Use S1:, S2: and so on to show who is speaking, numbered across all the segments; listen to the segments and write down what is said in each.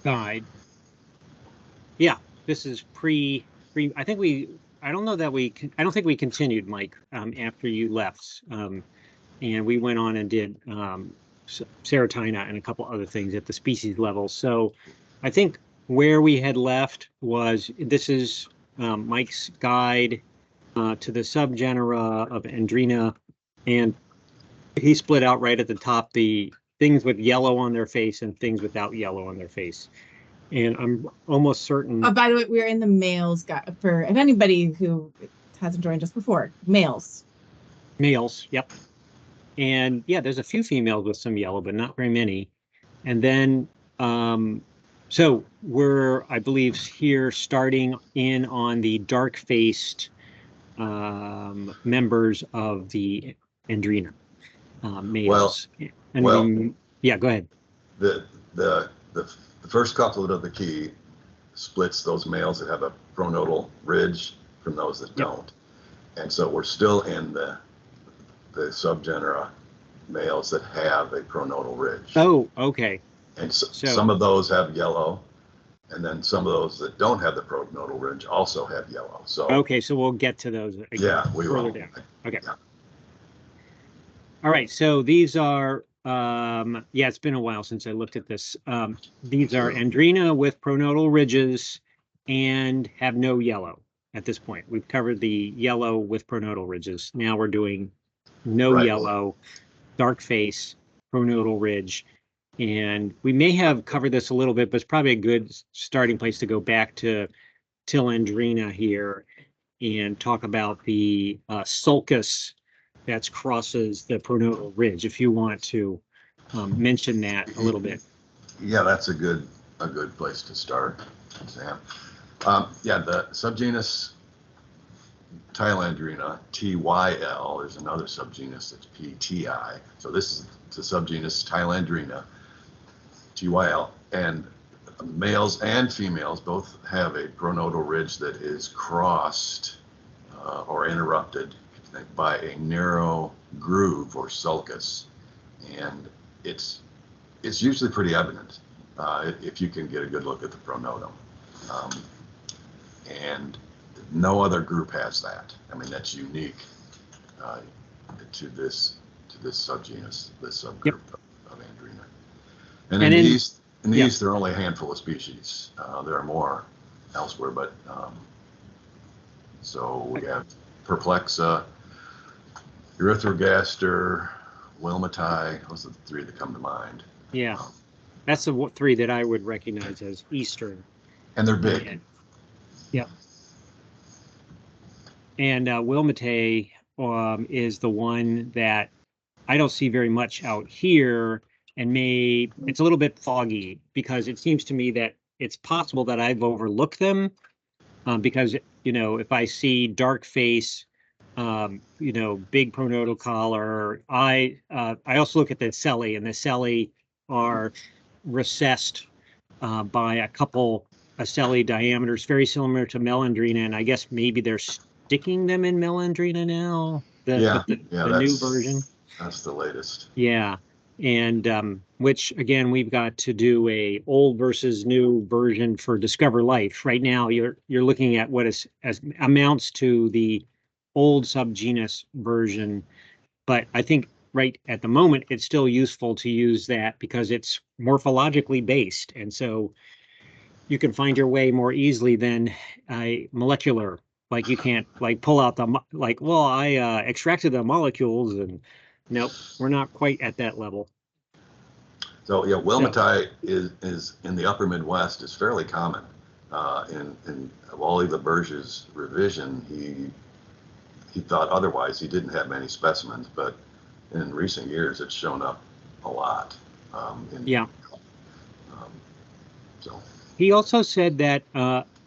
S1: guide. Yeah, this is pre. I think I don't know that I don't think we continued, Mike, after you left. And we went on and did serotina and a couple other things at the species level. So I think where we had left was this is Mike's guide to the subgenera of Andrena, and he split out right at the top the things with yellow on their face and things without yellow on their face. And I'm almost certain.
S2: Oh, by the way, we're in the males guide for if anybody who hasn't joined us before. Males.
S1: Males, yep. And yeah, there's a few females with some yellow, but not very many. And then, so we're, I believe, here starting in on the dark-faced members of the Andrena males. Yeah, go ahead.
S3: The first couplet of the key splits those males that have a pronotal ridge from those that don't. And so we're still in the subgenera males that have a pronotal ridge.
S1: Oh, okay.
S3: And so some of those have yellow, and then some of those that don't have the pronotal ridge also have yellow. So
S1: okay, so we'll get to those again.
S3: Yeah, we will.
S1: Further down. Okay.
S3: Yeah.
S1: All right, so these are yeah, it's been a while since I looked at this. These are Andrena with pronotal ridges and have no yellow at this point. We've covered the yellow with pronotal ridges. Now we're doing no yellow, dark face, pronotal ridge. And we may have covered this a little bit, but it's probably a good starting place to go back to Tylandrena here and talk about the sulcus that crosses the pronotal ridge, if you want to mention that a little bit.
S3: Yeah, that's a good place to start, Sam. Yeah, the subgenus Tylandrena, TYL, there's another subgenus that's PTI. So this is the subgenus Tylandrena, TYL, and males and females both have a pronotal ridge that is crossed or interrupted by a narrow groove or sulcus, and it's usually pretty evident if you can get a good look at the pronotum, and no other group has that. I mean, that's unique to this subgenus, this subgroup of Andrena. And in the East, there are only a handful of species. There are more elsewhere, but so we have Perplexa, Erythrogaster, Wilmoti. Those are the three that come to mind.
S1: Yeah, that's the three that I would recognize as Eastern.
S3: And they're big.
S1: Yeah. And Wilmoti is the one that I don't see very much out here, and it's a little bit foggy because it seems to me that it's possible that I've overlooked them because, you know, if I see dark face, you know, big pronotal collar, I also look at the ocelli, and the ocelli are recessed by a couple ocelli diameters, very similar to Melandrena, and I guess maybe they're sticking them in Melandrena now. The new version.
S3: That's the latest.
S1: Yeah, and which again we've got to do a old versus new version for Discover Life. Right now, you're looking at what is as amounts to the old subgenus version, but I think right at the moment it's still useful to use that because it's morphologically based, and so you can find your way more easily than a molecular. Like you can't like pull out the well, I extracted the molecules, and nope, we're not quite at that level.
S3: So yeah, Wilmoti is in the upper Midwest is fairly common. In Wally LaBerge's revision, he thought otherwise. He didn't have many specimens, but in recent years, it's shown up a lot. So
S1: he also said that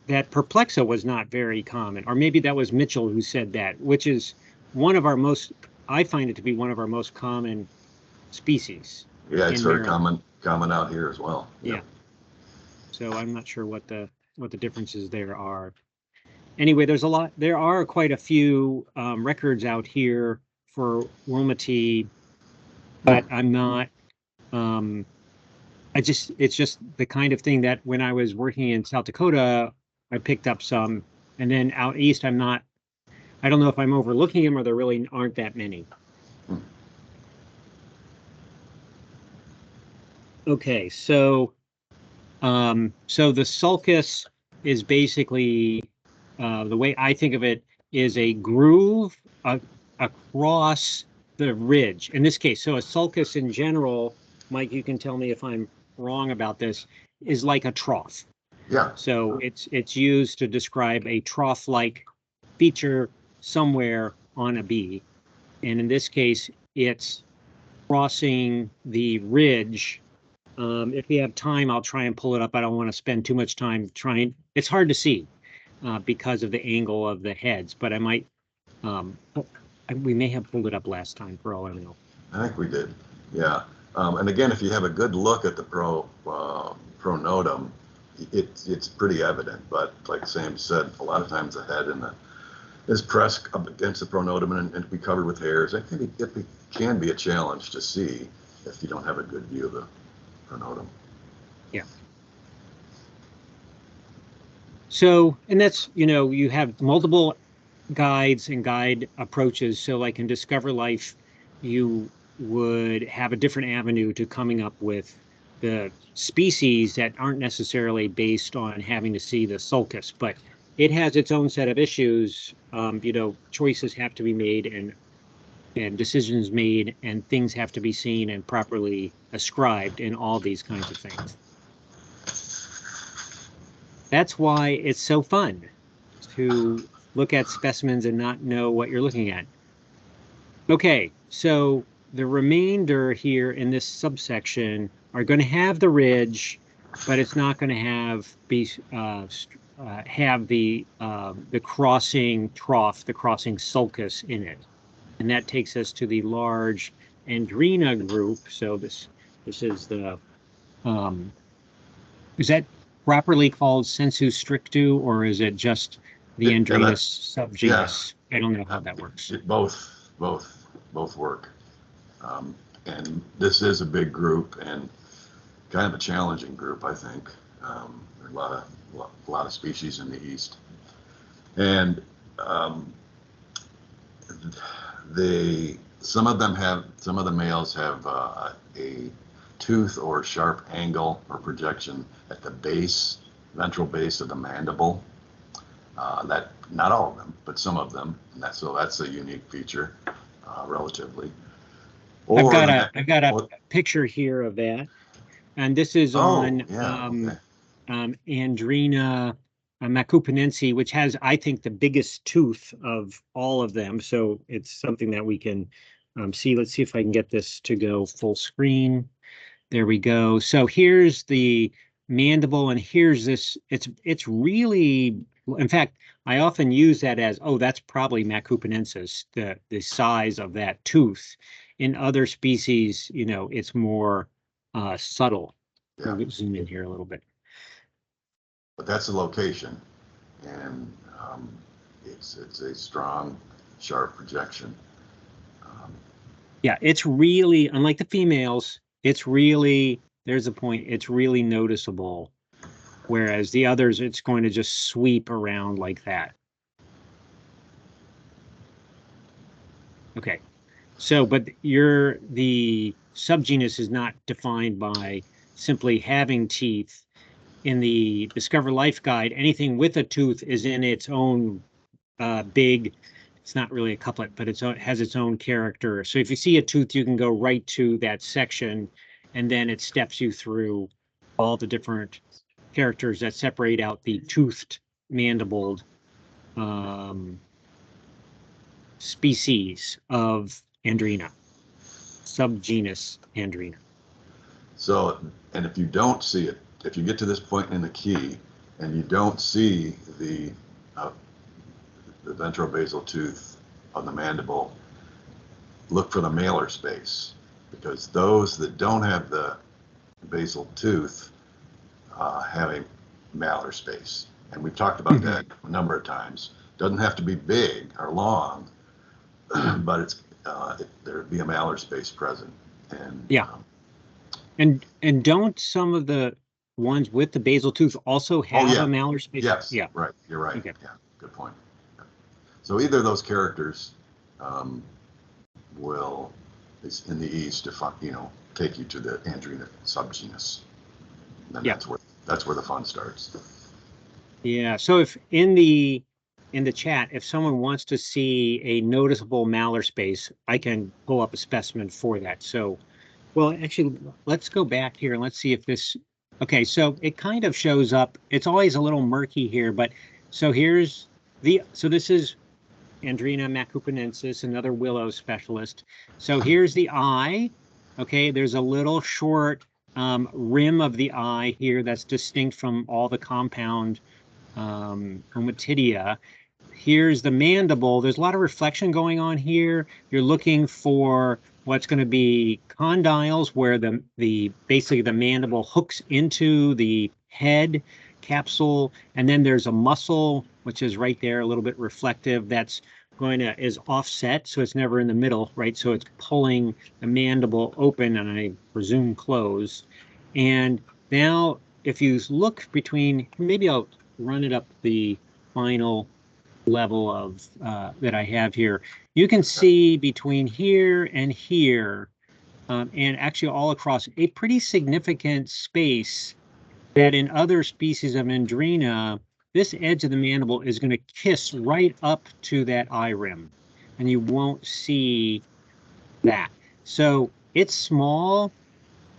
S1: that Perplexa was not very common, or maybe that was Mitchell who said that, which is one of our most. I find it to be one of our most common species.
S3: Yeah, it's very common out here as well.
S1: Yeah. So I'm not sure what the differences there are. Anyway, there are quite a few records out here for Wilmoti, but I'm not it's just the kind of thing that when I was working in South Dakota, I picked up some, and then out east, I don't know if I'm overlooking them or there really aren't that many. Okay, so the sulcus is basically the way I think of it is a groove across the ridge. In this case, so a sulcus in general, Mike, you can tell me if I'm wrong about this, is like a trough.
S3: Yeah.
S1: So it's used to describe a trough-like feature somewhere on a bee. And in this case, it's crossing the ridge. If we have time, I'll try and pull it up. I don't want to spend too much time trying. It's hard to see because of the angle of the heads, but I might, we may have pulled it up last time for all I know.
S3: I think we did. Yeah. And again, if you have a good look at the pronotum, it's pretty evident. But like Sam said, a lot of times the head is pressed up against the pronotum and be covered with hairs. It can be a challenge to see if you don't have a good view of the pronotum.
S1: Yeah. So, and that's, you have multiple guides and guide approaches. So like in Discover Life, you would have a different avenue to coming up with the species that aren't necessarily based on having to see the sulcus, but it has its own set of issues. Choices have to be made and decisions made, and things have to be seen and properly ascribed in all these kinds of things. That's why it's so fun to look at specimens and not know what you're looking at. Okay, so the remainder here in this subsection are going to have the ridge, but it's not going to have the crossing trough, the crossing sulcus in it. And that takes us to the large Andrena group. So this is the is that properly called sensu strictu, or is it just the Andrena subgenus? Yeah. I don't know how that works.
S3: Both work. And this is a big group and kind of a challenging group, I think. There are a lot of species in the east, and some of the males have a tooth or sharp angle or projection at the ventral base of the mandible. That not all of them, but some of them, and that's a unique feature, relatively.
S1: I've got a picture here of that, and this is on Andrena macoupinensis, which has, I think, the biggest tooth of all of them. So it's something that we can see. Let's see if I can get this to go full screen. There we go. So here's the mandible, and here's this. It's really, in fact, I often use that as, oh, that's probably macoupinensis, the size of that tooth. In other species, it's more subtle.
S3: Yeah.
S1: We'll zoom in here a little bit.
S3: But that's the location, and it's a strong, sharp projection.
S1: Yeah, it's really, unlike the females, it's really, there's a point, it's really noticeable. Whereas the others, it's going to just sweep around like that. Okay, so, but the subgenus is not defined by simply having teeth. In the Discover Life Guide, anything with a tooth is in its own big, it's not really a couplet, but it has its own character. So if you see a tooth, you can go right to that section, and then it steps you through all the different characters that separate out the toothed mandibled species of Andrena, subgenus Andrena.
S3: So, and if you don't see it, if you get to this point in the key and you don't see the ventrobasal tooth on the mandible, look for the malar space, because those that don't have the basal tooth have a malar space. And we've talked about that a number of times. Doesn't have to be big or long, but there'd be a malar space present. And
S1: And don't some of the ones with the basal tooth also have
S3: yeah.
S1: a malar space?
S3: Yes,
S1: Yeah.
S3: right, you're right.
S1: Okay.
S3: Yeah, good point. Yeah. So either of those characters will, is in the East, take you to the Andrena subgenus. And
S1: Yeah.
S3: that's where the fun starts.
S1: Yeah. So if in the chat, if someone wants to see a noticeable malar space, I can pull up a specimen for that. So, well, actually, let's go back here and let's see if this. Okay, so it kind of shows up. It's always a little murky here, but so here's so this is Andrena macoupinensis, another willow specialist. So here's the eye. Okay, there's a little short rim of the eye here that's distinct from all the compound ommatidia. Here's the mandible. There's a lot of reflection going on here. You're looking for what's going to be condyles, where basically the mandible hooks into the head capsule, and then there's a muscle which is right there, a little bit reflective, that's is offset, so it's never in the middle, right? So it's pulling the mandible open and I presume closed. And now if you look between, maybe I'll run it up the final level of that I have here, you can see between here and here, and actually all across, a pretty significant space that in other species of Andrena, this edge of the mandible is going to kiss right up to that eye rim, and you won't see that. So it's small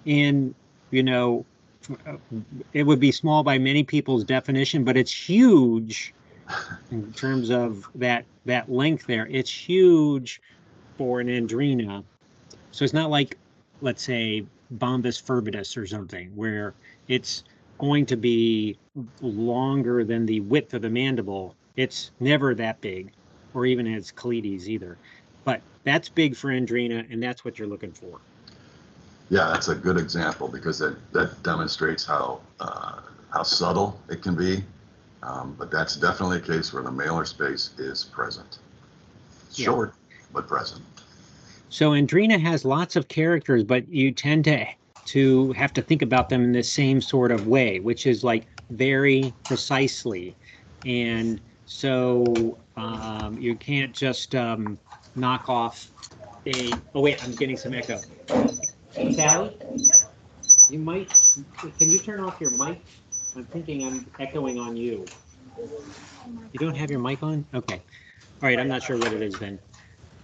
S1: in, it would be small by many people's definition, but it's huge in terms of that length there. It's huge for an Andrena. So it's not like, let's say, Bombus fervidus or something, where it's going to be longer than the width of the mandible. It's never that big, or even as Cleides either. But that's big for Andrena, and that's what you're looking for.
S3: Yeah, that's a good example because that demonstrates how subtle it can be. But that's definitely a case where the malar space is present. Short, but present.
S1: So Andrena has lots of characters, but you tend to have to think about them in the same sort of way, which is like very precisely. And so you can't just knock off oh wait, I'm getting some echo. Sally, can you turn off your mic? I'm thinking I'm echoing on you. You don't have your mic on? Okay. All right, I'm not sure what it is then.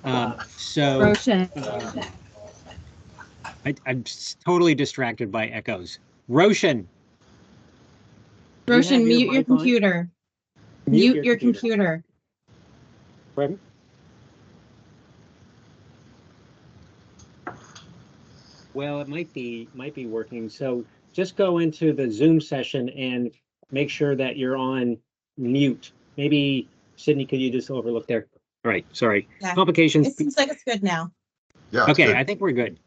S2: Roshan.
S1: I'm totally distracted by echoes. Roshan,
S2: Roshan, mute your computer. Mute your computer.
S1: Pardon? Well, it might be working. So just go into the Zoom session and make sure that you're on mute. Maybe Sydney, could you just overlook there? All right, sorry.
S2: Yeah.
S1: Complications.
S2: It seems like it's good now.
S3: Yeah.
S1: Okay,
S3: good.
S1: I think we're good.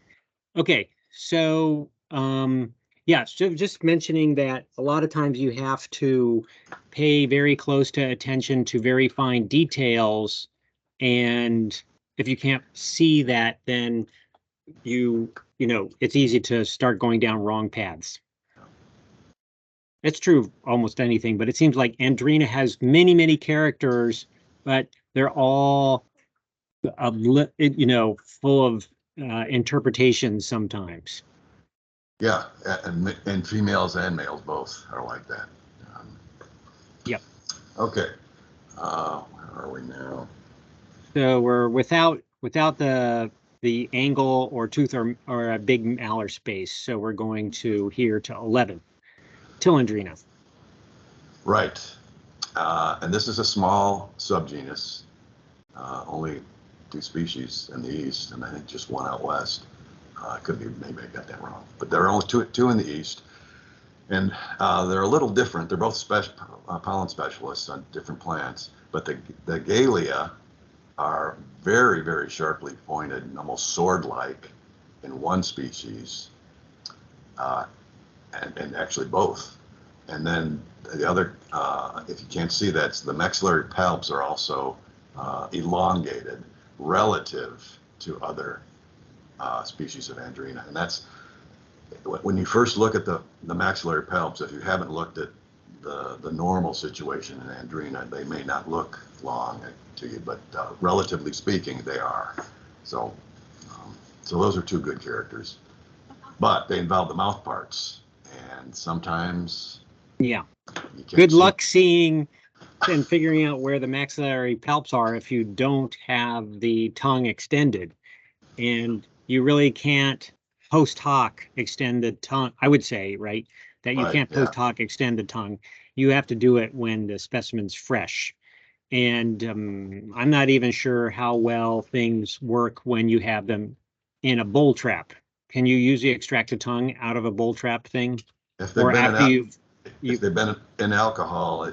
S1: Okay, so yeah, so just mentioning that a lot of times you have to pay very close attention to very fine details, and if you can't see that, then it's easy to start going down wrong paths. It's true of almost anything, but it seems like Andrena has many, many characters, but they're all full of interpretations sometimes.
S3: Yeah, and females and males both are like that.
S1: Yep.
S3: Okay. Where are we now?
S1: So we're without the angle or tooth or a big malar space. So we're going to here to 11. Tylandrena.
S3: Right. And this is a small subgenus, only 2 species in the east, and I think just 1 out west. Could be, maybe I got that wrong, but there are only two in the east, and they're a little different. They're both pollen specialists on different plants, but the galea are very, very sharply pointed and almost sword-like in one species, and actually both. And then the other, if you can't see that, the maxillary palps are also elongated relative to other species of Andrena. And when you first look at the maxillary palps, if you haven't looked at the normal situation in Andrena, they may not look long to you, but relatively speaking, they are. So, so those are two good characters, but they involve the mouth parts, and sometimes
S1: Yeah.
S3: you can't
S1: Good
S3: see.
S1: luck seeing and figuring out where the maxillary palps are if you don't have the tongue extended. And you really can't post hoc extend the tongue. I would say, right, that you
S3: Right,
S1: can't post
S3: yeah.
S1: hoc extend the tongue. You have to do it when the specimen's fresh. And I'm not even sure how well things work when you have them in a bowl trap. Can you usually extract the tongue out of a bowl trap thing?
S3: If they've
S1: Or
S3: been
S1: after
S3: in,
S1: you
S3: if they've been in alcohol,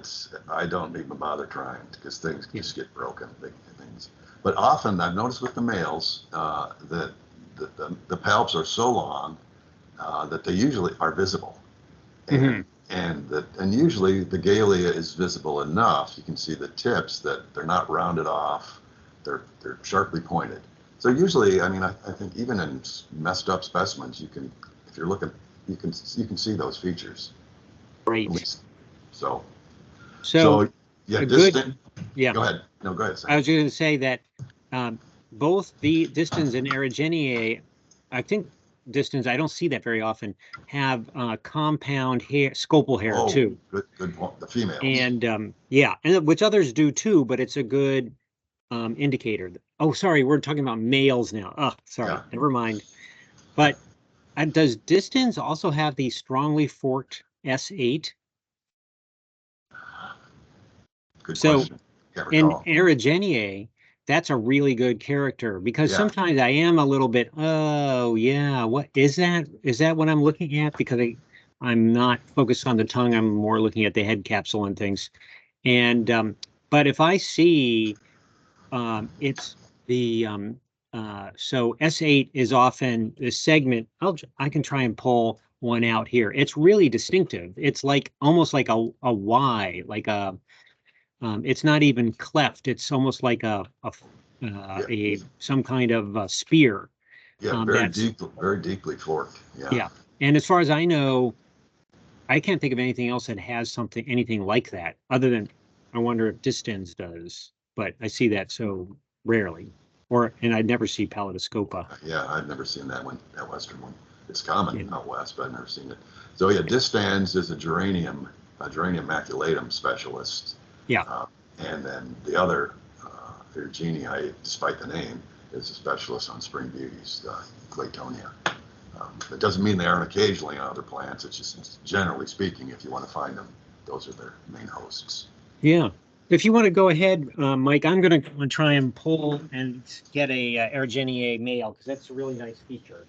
S3: I don't even bother trying because things
S1: Yeah.
S3: just get broken. Big things. But often I've noticed with the males that the palps are so long that they usually are visible, and and usually the galea is visible enough. You can see the tips that they're not rounded off; they're sharply pointed. So usually, I mean, I think even in messed up specimens, you can, if you're looking, you can see those features.
S1: right.
S3: At least. So
S1: So
S3: yeah,
S1: a good,
S3: distant.
S1: yeah.
S3: Go ahead. No, go ahead.
S1: I
S3: Sam.
S1: was going to say that both the distance and Erigeniae, I think distance, I don't see that very often, have compound hair, scopal hair
S3: Oh,
S1: too.
S3: good point. The females.
S1: And yeah, and which others do too, but it's a good indicator. Oh, sorry, we're talking about males now. Oh, sorry,
S3: Yeah.
S1: never mind. But does distance also have the strongly forked S8?
S3: Good
S1: So
S3: question. Can't
S1: in
S3: recall.
S1: Erigeniae, that's a really good character because
S3: Yeah.
S1: sometimes I am a little bit, oh yeah, what is that? Is that what I'm looking at? Because I'm not focused on the tongue, I'm more looking at the head capsule and things. And but if I see it's the so S8 is often the segment. I can try and pull one out here. It's really distinctive. It's like almost like a Y, like a it's not even cleft. It's almost like some kind of spear.
S3: Yeah,
S1: That's
S3: very deeply forked. Yeah.
S1: yeah. And as far as I know, I can't think of anything else that has anything like that, other than I wonder if Distens does, but I see that so rarely. And I'd never see Palladoscopa.
S3: Yeah, I've never seen that one, that Western one. It's common
S1: Yeah.
S3: out west, but I've never seen it. So yeah, Distans is a geranium maculatum specialist.
S1: Yeah.
S3: And then the other, Virginia, despite the name, is a specialist on spring beauties, Claytonia. It doesn't mean they aren't occasionally on other plants. It's just generally speaking, if you want to find them, those are their main hosts.
S1: Yeah. If you want to go ahead, Mike, I'm going to try and pull and get a Erigeniae male because that's a really nice feature.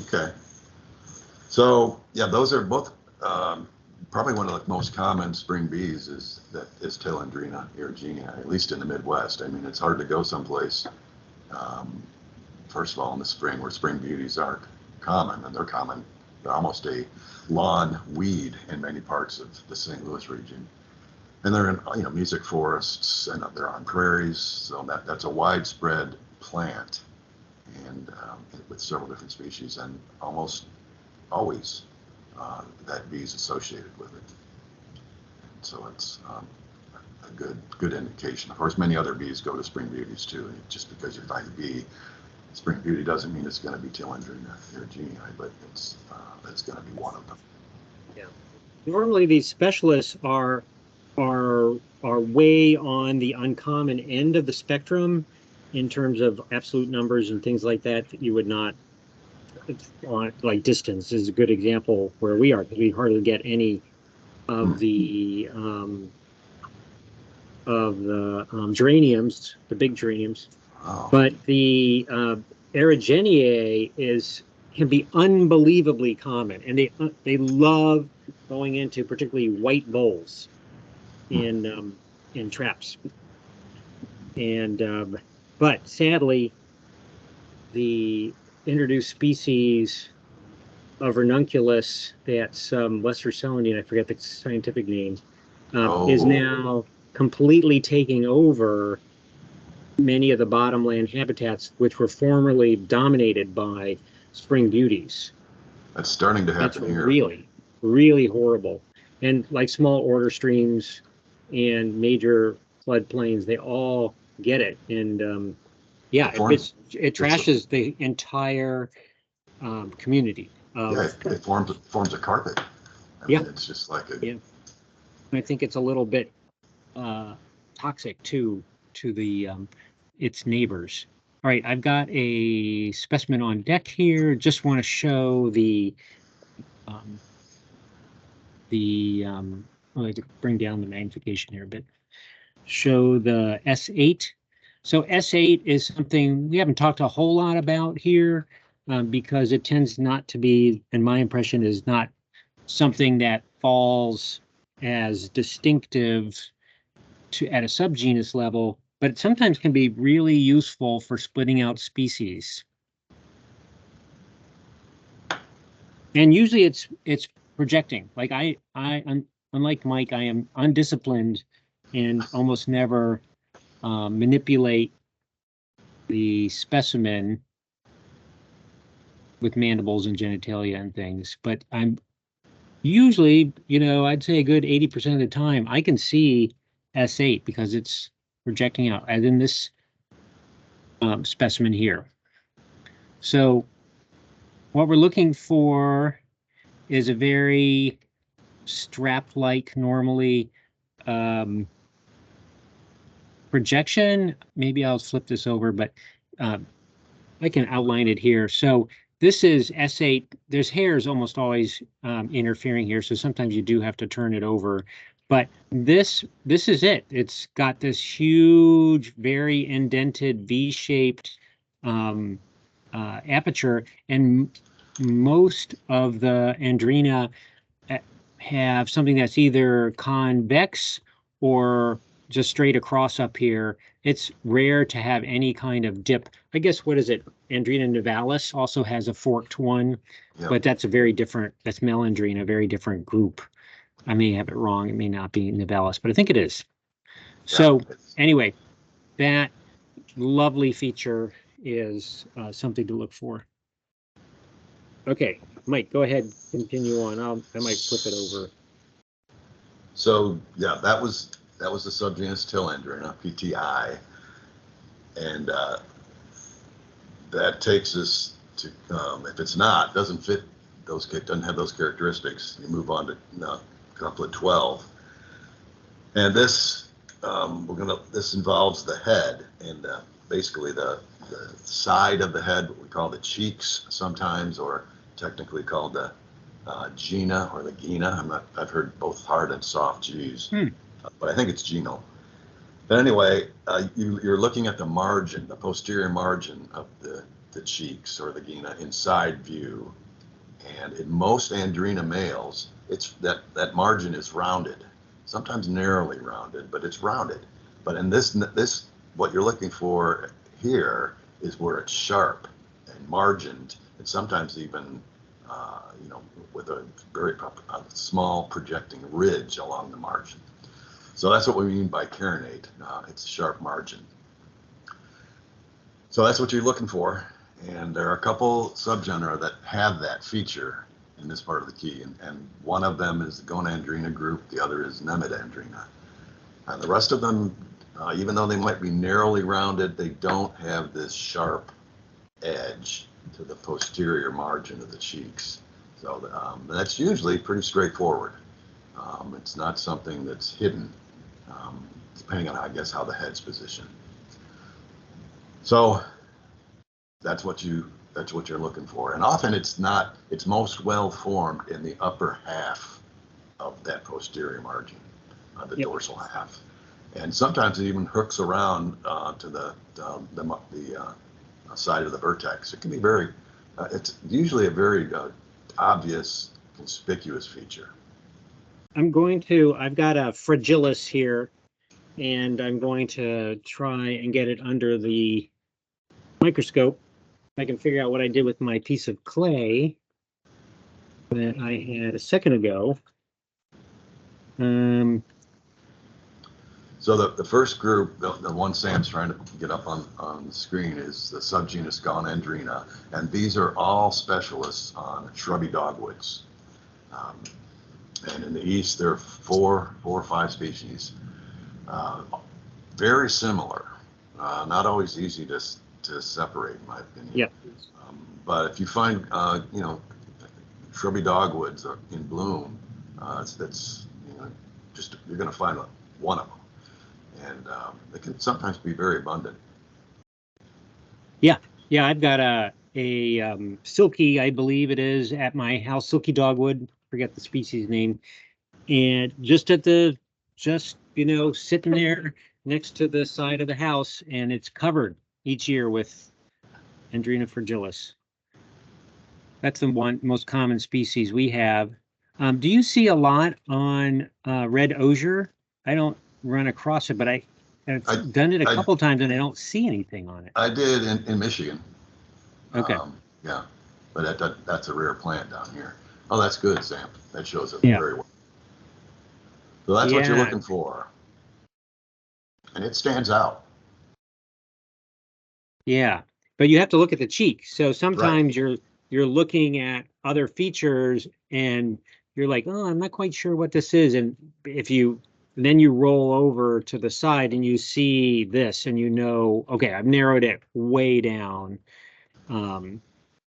S3: Okay. So yeah, those are both probably one of the most common spring bees is Tylandrena Erigenia, at least in the Midwest. I mean, it's hard to go someplace, first of all, in the spring where spring beauties aren't common, and they're common. They're almost a lawn weed in many parts of the St. Louis region. And they're in music forests, and they're on prairies, so that's a widespread plant, and with several different species, and almost always that bee is associated with it. So it's a good indication. Of course, many other bees go to spring beauties too. And just because you find a bee, spring beauty doesn't mean it's going to be Tylandrena Erigenia, but it's going to be one of them.
S1: Yeah. Normally, these specialists are way on the uncommon end of the spectrum in terms of absolute numbers and things like that you would not like. Distance is a good example where we are because we hardly get any of the geraniums, the big geraniums.
S3: Oh.
S1: But the Erigeniae can be unbelievably common, and they love going into particularly white bowls in traps. And but sadly, the introduced species of ranunculus that's West Russellian, I forget the scientific name, is now completely taking over many of the bottomland habitats which were formerly dominated by spring beauties.
S3: That's starting to
S1: That's
S3: happen here.
S1: really, really horrible. And like small order streams and major floodplains, they all get it. And yeah, it trashes the entire community.
S3: Yeah, it forms a carpet. I mean, it's just like a.
S1: Yeah. I think it's a little bit toxic to the its neighbors. All right, I've got a specimen on deck here. Just want to show I'll have to bring down the magnification here a bit. Show the S8. So S8 is something we haven't talked a whole lot about here because it tends not to be, and my impression is not something that falls as distinctive at a subgenus level, but it sometimes can be really useful for splitting out species. And usually it's projecting. Like unlike Mike, I am undisciplined and almost never manipulate the specimen with mandibles and genitalia and things. But I'm usually, I'd say a good 80% of the time, I can see S8 because it's projecting out, as in this specimen here. So what we're looking for is a very strap-like, normally, projection. Maybe I'll flip this over, but I can outline it here. So this is S8. There's hairs almost always interfering here, so sometimes you do have to turn it over. But this is it. It's got this huge, very indented V-shaped aperture, and most of the Andrena have something that's either convex or just straight across up here. It's rare to have any kind of dip. I guess, what is it? Andrena nivalis also has a forked one, but that's a very different, that's Melandrena, a very different group. I may have it wrong. It may not be nivalis, but I think it is. So anyway, that lovely feature is something to look for. Okay, Mike, go ahead, continue on. I might flip it over.
S3: So yeah, that was the subgenus Tylandrena, PTI, and that takes us to if it's doesn't fit those, doesn't have those characteristics, you move on to couplet 12, and this this involves the head and basically the side of the head, what we call the cheeks sometimes, or technically called the gena or the gena. I've heard both hard and soft G's, but I think it's genal. But anyway, you're looking at the margin, the posterior margin of the cheeks or the gena in side view, and in most Andrena males, it's that margin is rounded, sometimes narrowly rounded, but it's rounded. But in this what you're looking for here is where it's sharp and margined, and sometimes even with a very small projecting ridge along the margin. So that's what we mean by carinate. It's a sharp margin. So that's what you're looking for. And there are a couple subgenera that have that feature in this part of the key. And one of them is the Gonandrena group. The other is Cnemidandrena. And the rest of them, even though they might be narrowly rounded, they don't have this sharp edge to the posterior margin of the cheeks. So that's usually pretty straightforward. It's not something that's hidden, depending on, I guess, how the head's positioned. So that's what you're looking for. And often it's most well formed in the upper half of that posterior margin, the dorsal half. And sometimes it even hooks around to the side of the vertex. It can be it's usually a very obvious, conspicuous feature.
S1: I've got a fragilis here, and I'm going to try and get it under the microscope. I can figure out what I did with my piece of clay that I had a second ago.
S3: So the first group, the one Sam's trying to get up on the screen, is the subgenus Gonandrena, and these are all specialists on shrubby dogwoods. And in the east, there are four or five species, very similar, not always easy to separate, in my opinion.
S1: Yep.
S3: But if you find, shrubby dogwoods in bloom, that's just you're going to find one of them. And they can sometimes be very abundant.
S1: Yeah, I've got a silky, I believe it is, at my house, silky dogwood. Forget the species name, and just sitting there next to the side of the house, and it's covered each year with Andrena fragilis. That's the one most common species we have. Do you see a lot on red osier? I don't run across it, but I've done it a couple times and I don't see anything on it.
S3: I did in Michigan.
S1: Okay.
S3: Yeah, but that's a rare plant down here. Oh, that's good, Sam. That shows it very well. So that's what you're looking for. And it stands out.
S1: Yeah, but you have to look at the cheek. So sometimes you're looking at other features and you're like, oh, I'm not quite sure what this is. And then you roll over to the side and you see this and okay, I've narrowed it way down.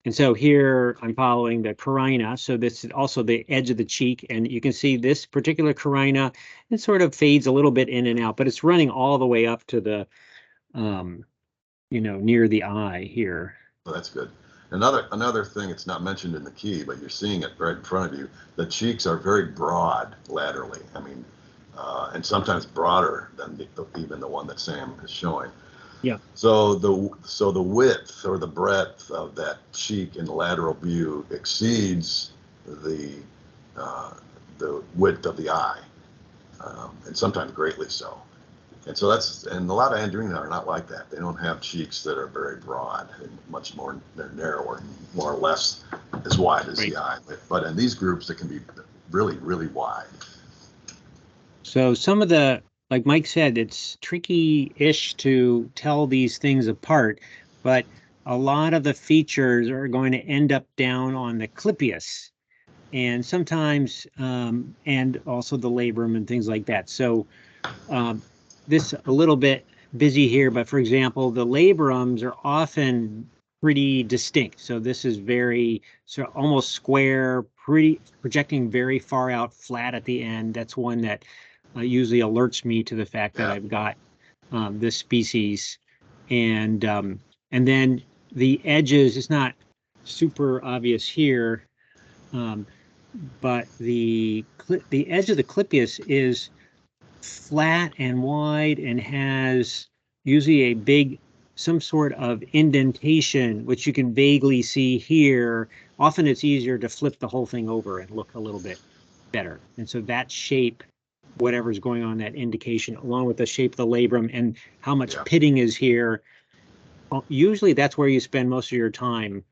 S1: And so here I'm following the carina. So this is also the edge of the cheek. And you can see this particular carina, it sort of fades a little bit in and out, but it's running all the way up to the, near the eye here.
S3: Well, that's good. Another thing, it's not mentioned in the key, but you're seeing it right in front of you. The cheeks are very broad laterally. I mean, and sometimes broader than even the one that Sam is showing.
S1: Yeah.
S3: So the width or the breadth of that cheek in the lateral view exceeds the width of the eye, and sometimes greatly so. And so and a lot of Andrena are not like that. They don't have cheeks that are very broad and much more, they're narrower, more or less as wide as the eye. But in these groups, it can be really, really wide.
S1: So some of like Mike said, it's tricky-ish to tell these things apart, but a lot of the features are going to end up down on the clypeus, and sometimes, and also the labrum and things like that. So this a little bit busy here, but for example, the labrums are often pretty distinct. So this is almost square, projecting very far out, flat at the end. That's one that usually alerts me to the fact that I've got this species. And then the edges, it's not super obvious here, but the edge of the clypeus is flat and wide and has usually some sort of indentation, which you can vaguely see here. Often it's easier to flip the whole thing over and look a little bit better. And so that shape, whatever's going on, that indication, along with the shape of the labrum and how much pitting is here, usually that's where you spend most of your time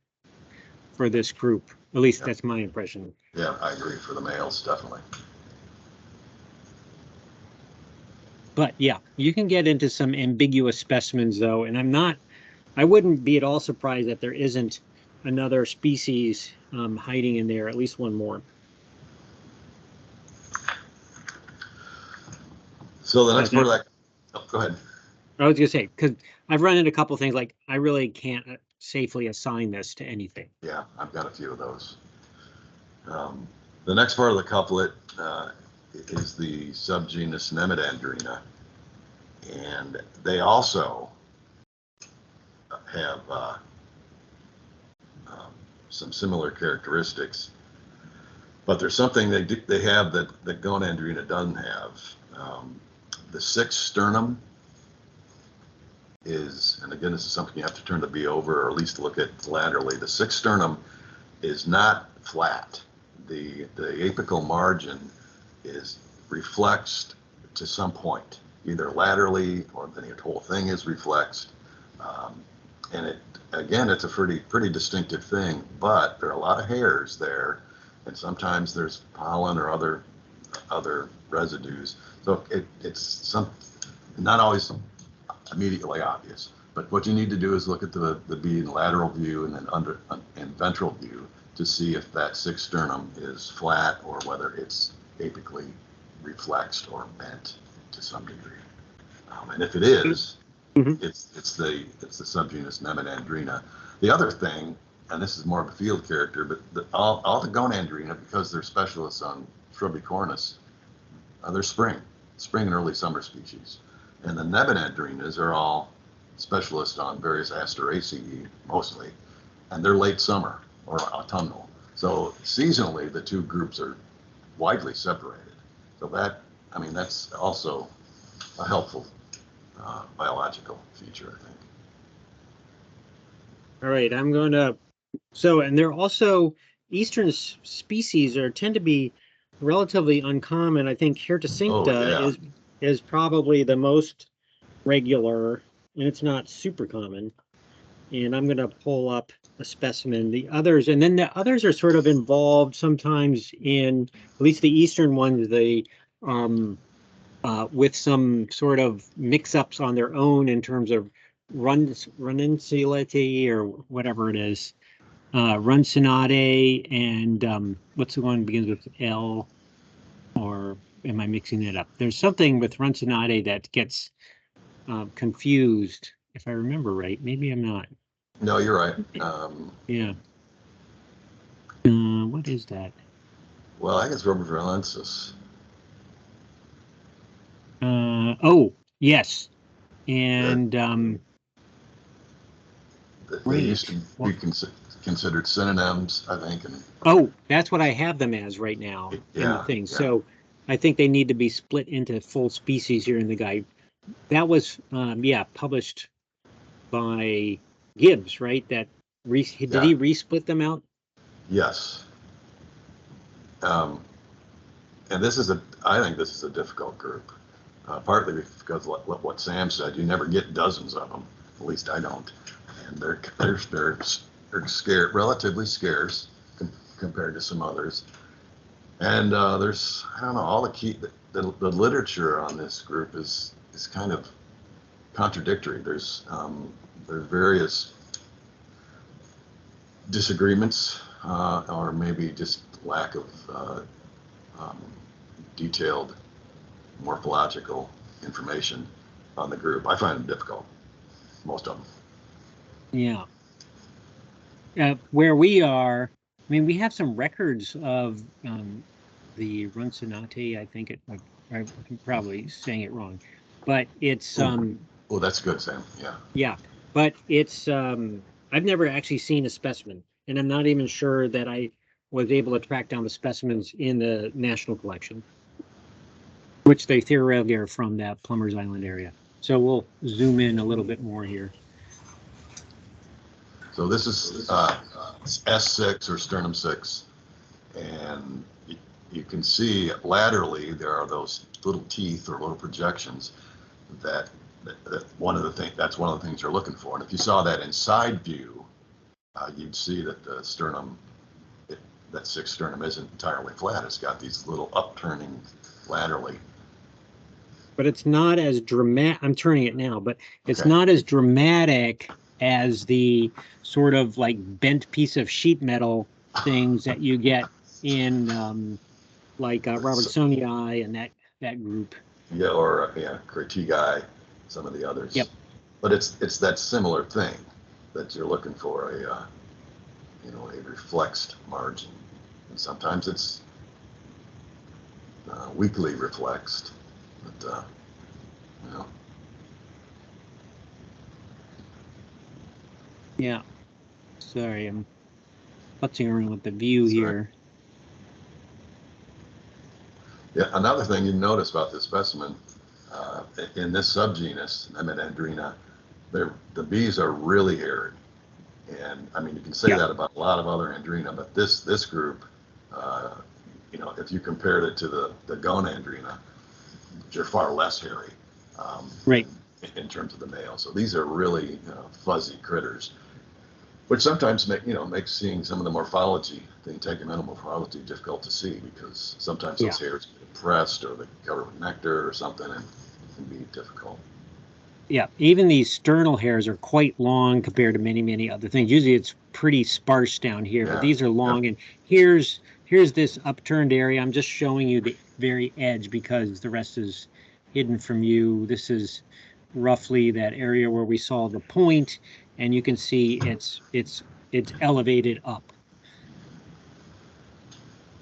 S1: for this group. At least that's my impression.
S3: Yeah, I agree, for the males, definitely.
S1: But yeah, you can get into some ambiguous specimens though, and I wouldn't be at all surprised that there isn't another species hiding in there, at least one more.
S3: So the next part of that, go ahead.
S1: I was gonna say, because I've run into a couple of things like I really can't safely assign this to anything.
S3: Yeah, I've got a few of those. The next part of the couplet is the subgenus Cnemidandrena, and they also have some similar characteristics, but there's something they have that Gonandrena doesn't have. The sixth sternum is, and again, this is something you have to turn the bee over, or at least look at laterally. The sixth sternum is not flat. The apical margin reflects to some point, either laterally or the whole thing is reflexed. And it's a pretty distinctive thing, but there are a lot of hairs there, and sometimes there's pollen or other residues. So not always immediately obvious. But what you need to do is look at the bee in lateral view and then and ventral view to see if that sixth sternum is flat or whether it's apically reflexed or bent to some degree. And if it is, it's the subgenus Cnemidandrena. The other thing, and this is more of a field character, but all the Gonandrena, because they're specialists on shrubbicornis, they're spring and early summer species. And the Cnemidandrenas are all specialists on various Asteraceae mostly, and they're late summer or autumnal. So seasonally, the two groups are widely separated. So that's also a helpful biological feature, I think.
S1: All right, I'm going to. So, and they're also eastern species tend to be relatively uncommon. I think Hirticincta is probably the most regular, and it's not super common. And I'm going to pull up a specimen. The others, and then the others are sort of involved sometimes in, at least the eastern ones, with some sort of mix-ups on their own in terms of runicility or whatever it is. Runcinate and what's the one that begins with L, or am I mixing that up? There's something with Runcinate that gets confused, if I remember right. Maybe I'm not.
S3: No, you're right.
S1: Yeah. What is that?
S3: Well, I guess Rubbervillensis.
S1: Oh, yes. And
S3: they used to be considered synonyms, I think.
S1: Oh, that's what I have them as right now in the thing. Yeah. So I think they need to be split into full species here in the guide. That was, published by Gibbs, right? Did he resplit them out?
S3: Yes. And I think this is a difficult group, partly because what Sam said, you never get dozens of them. At least I don't. And they're scarce, relatively scarce compared to some others. And there's, I don't know, all the literature on this group is kind of contradictory. There's various disagreements, or maybe just lack of detailed morphological information on the group. I find them difficult, most of them.
S1: Yeah. Where we are, I mean, we have some records of the Runcinate. I think I'm probably saying it wrong, but it's
S3: Oh, that's good, Sam. Yeah.
S1: Yeah, but it's I've never actually seen a specimen, and I'm not even sure that I was able to track down the specimens in the national collection, which they theoretically are from that Plummer's Island area. So we'll zoom in a little bit more here.
S3: So this is S6 or sternum 6, and you can see laterally there are those little teeth or little projections that's one of the things you're looking for. And if you saw that in side view, you'd see that the sternum, that sixth sternum isn't entirely flat. It's got these little upturning laterally.
S1: But it's not as dramatic. I'm turning it now, but it's not as dramatic as the sort of like bent piece of sheet metal things that you get in Robertsonii and that group.
S3: Yeah, or Cressonii, some of the others.
S1: Yep.
S3: But it's that similar thing that you're looking for, a reflexed margin, and sometimes it's weakly reflexed, but
S1: Yeah. Sorry, I'm futzing around with the view here.
S3: Yeah, another thing you notice about this specimen, in this subgenus, Cnemidandrena, the bees are really hairy. And I mean, you can say that about a lot of other Andrena, but this group, if you compared it to the Gonandrena, they're far less hairy,
S1: right,
S3: in terms of the male. So these are really fuzzy critters, which sometimes makes seeing some of the morphology, the integumental morphology, difficult to see, because sometimes those hairs get pressed or they cover with nectar or something, and it can be difficult.
S1: Yeah, even these sternal hairs are quite long compared to many other things. Usually it's pretty sparse down here, but
S3: Yeah,
S1: these are long. And here's this upturned area. I'm just showing you the very edge because the rest is hidden from you. This is roughly that area where we saw the point, and you can see it's elevated up.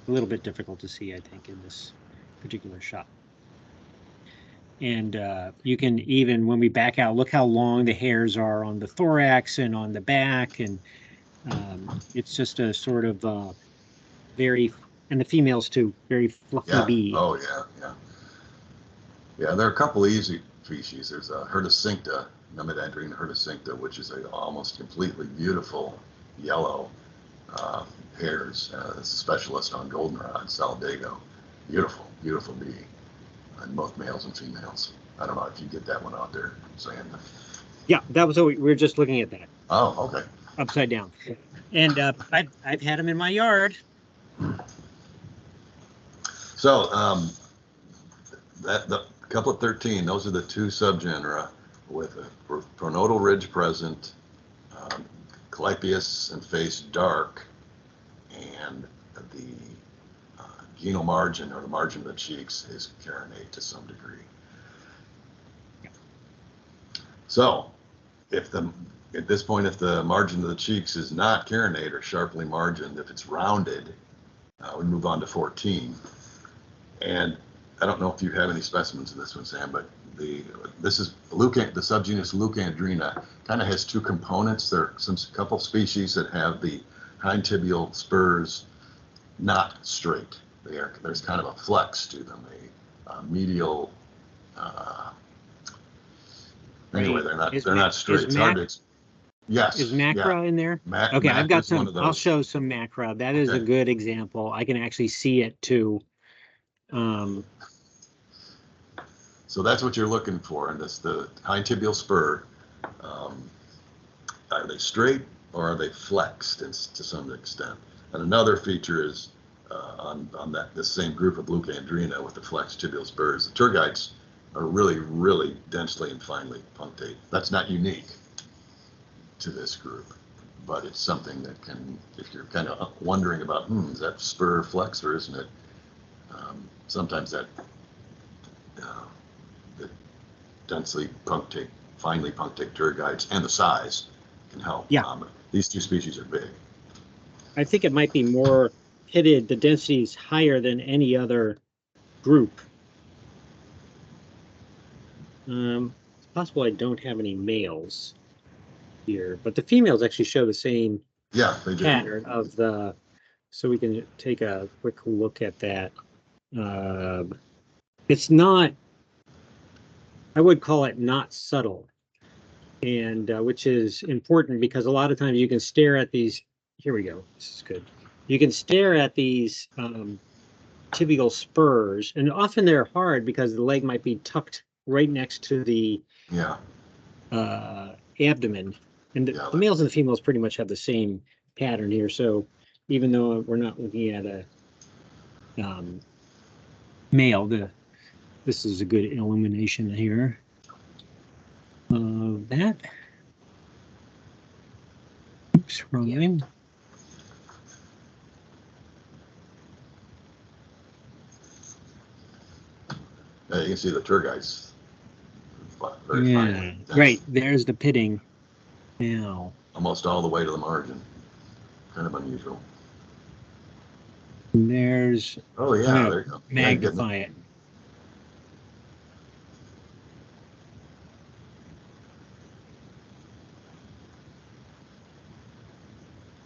S1: A little bit difficult to see, I think, in this particular shot. And you can even, when we back out, look how long the hairs are on the thorax and on the back. And it's just a sort of very, and the females too, very fluffy bee.
S3: Oh, yeah. Yeah, there are a couple easy species. There's a Herticincta, Cnemidandrena herticincta, which is a almost completely beautiful yellow hairs. It's a specialist on goldenrod, Saladego. Beautiful bee. And both males and females. I don't know if you get that one out there, Sam.
S1: Yeah, that was we were just looking at that.
S3: Oh, okay.
S1: Upside down. And I've had them in my yard.
S3: So the couple of 13, those are the two subgenera with a pronotal ridge present, clypeus and face dark, and the genal margin, or the margin of the cheeks, is carinate to some degree. So at this point, if the margin of the cheeks is not carinate or sharply margined, if it's rounded, we move on to 14. And I don't know if you have any specimens in this one, Sam, but this is the subgenus Leucandrena. Kind of has two components. There are a couple species that have the hind tibial spurs not straight. There's kind of a flex to them, a medial. Anyway, they're not straight. It's hard to. Yes.
S1: Is macra in there? Okay, I've got some. I'll show some macra. That is a good example. I can actually see it too.
S3: So that's what you're looking for, and this the hind tibial spur. Are they straight or are they flexed to some extent? And another feature is on this same group of Leucandrena with the flexed tibial spurs. The tergites are really densely and finely punctate. That's not unique to this group, but it's something that can, if you're kind of wondering about, is that spur flexed or isn't it? Sometimes that the densely punctate, finely punctate tergites and the size can help.
S1: Yeah.
S3: These two species are big.
S1: I think it might be more pitted. The density is higher than any other group. It's possible I don't have any males here, but the females actually show the same pattern of the. So we can take a quick look at that. It's not. I would call it not subtle, and which is important because a lot of times you can stare at these. Here we go. This is good. You can stare at these tibial spurs, and often they're hard because the leg might be tucked right next to the abdomen. And the males and the females pretty much have the same pattern here. So even though we're not looking at a male, this is a good illumination here of that. Oops, wrong name.
S3: You can see the tergites.
S1: Yeah, right. There's the pitting. Now,
S3: almost all the way to the margin. Kind of unusual.
S1: There's.
S3: Oh yeah, there you go.
S1: Magnify it.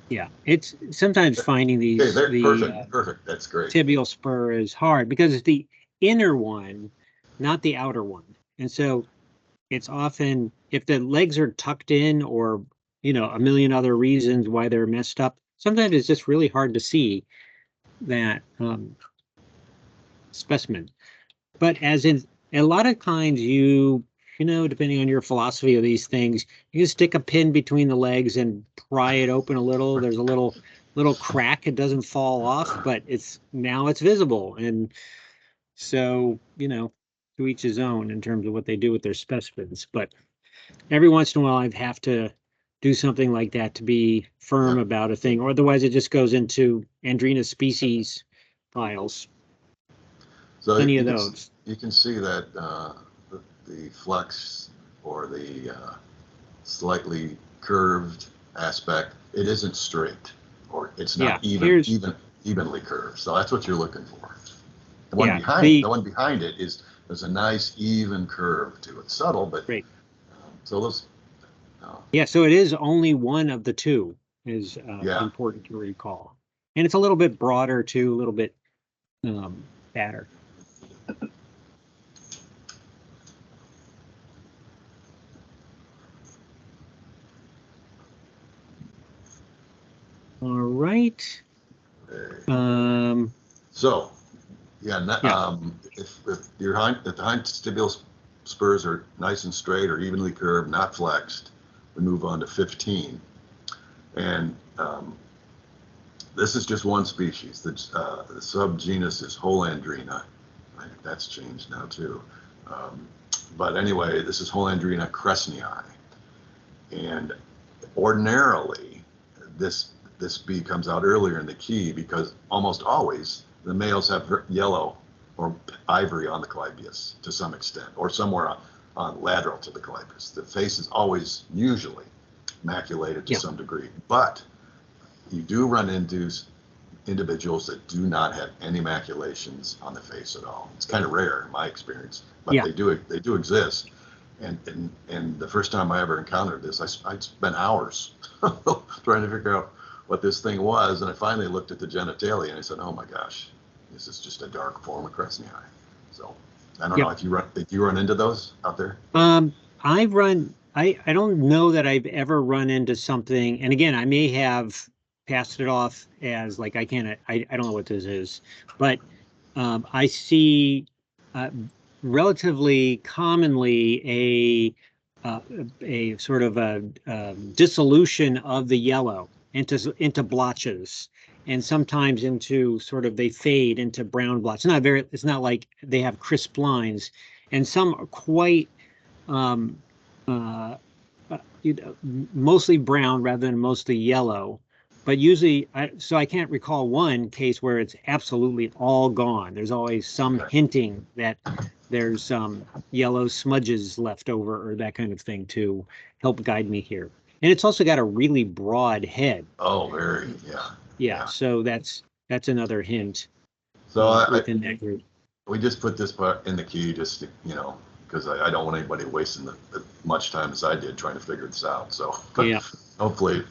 S1: Yeah, it's sometimes finding these.
S3: Perfect. That's great.
S1: Tibial spur is hard because it's the inner one, not the outer one, and so it's often if the legs are tucked in or a million other reasons why they're messed up. Sometimes it's just really hard to see that specimen. But as in a lot of kinds, depending on your philosophy of these things, you can stick a pin between the legs and pry it open a little. There's a little crack. It doesn't fall off, but it's visible. And so, to each his own in terms of what they do with their specimens. But every once in a while I have to do something like that to be firm about a thing, or otherwise it just goes into Andrena species files.
S3: So
S1: Plenty of those.
S3: You can see that the flex or the slightly curved aspect, it isn't straight, or it's not evenly curved. So that's what you're looking for. The one behind it is there's a nice even curve to it, subtle, but
S1: great.
S3: So those.
S1: Yeah, so it is only one of the two is important to recall, and it's a little bit broader too, a little bit fatter. All right.
S3: So, if your if the hind tibial spurs are nice and straight or evenly curved, not flexed, we move on to 15. And this is just one species. The subgenus is Holandrena. I think that's changed now too. But anyway, this is Holandrena cressonii. And ordinarily, this bee comes out earlier in the key because almost always the males have yellow or ivory on the clypeus to some extent, or somewhere on lateral to the clypeus. The face is always usually maculated to some degree, but you do run into individuals that do not have any maculations on the face at all. It's kind of rare in my experience, but they do exist. And the first time I ever encountered this, I spent hours trying to figure out what this thing was, and I finally looked at the genitalia and I said, "Oh my gosh, this is just a dark form of cressonii." So I don't know if you run into those out there.
S1: I don't know that I've ever run into something, and again, I may have passed it off as like I don't know what this is, but I see relatively commonly a sort of a dissolution of the yellow into blotches, and sometimes into sort of they fade into brown blotches. It's not like they have crisp lines, and some are quite mostly brown rather than mostly yellow. But usually, so I can't recall one case where it's absolutely all gone. There's always some hinting that there's some yellow smudges left over or that kind of thing to help guide me here. And it's also got a really broad head.
S3: Oh, very,
S1: yeah. So that's another hint.
S3: So
S1: within that group.
S3: We just put this part in the key just to, because I don't want anybody wasting as much time as I did trying to figure this out. So hopefully,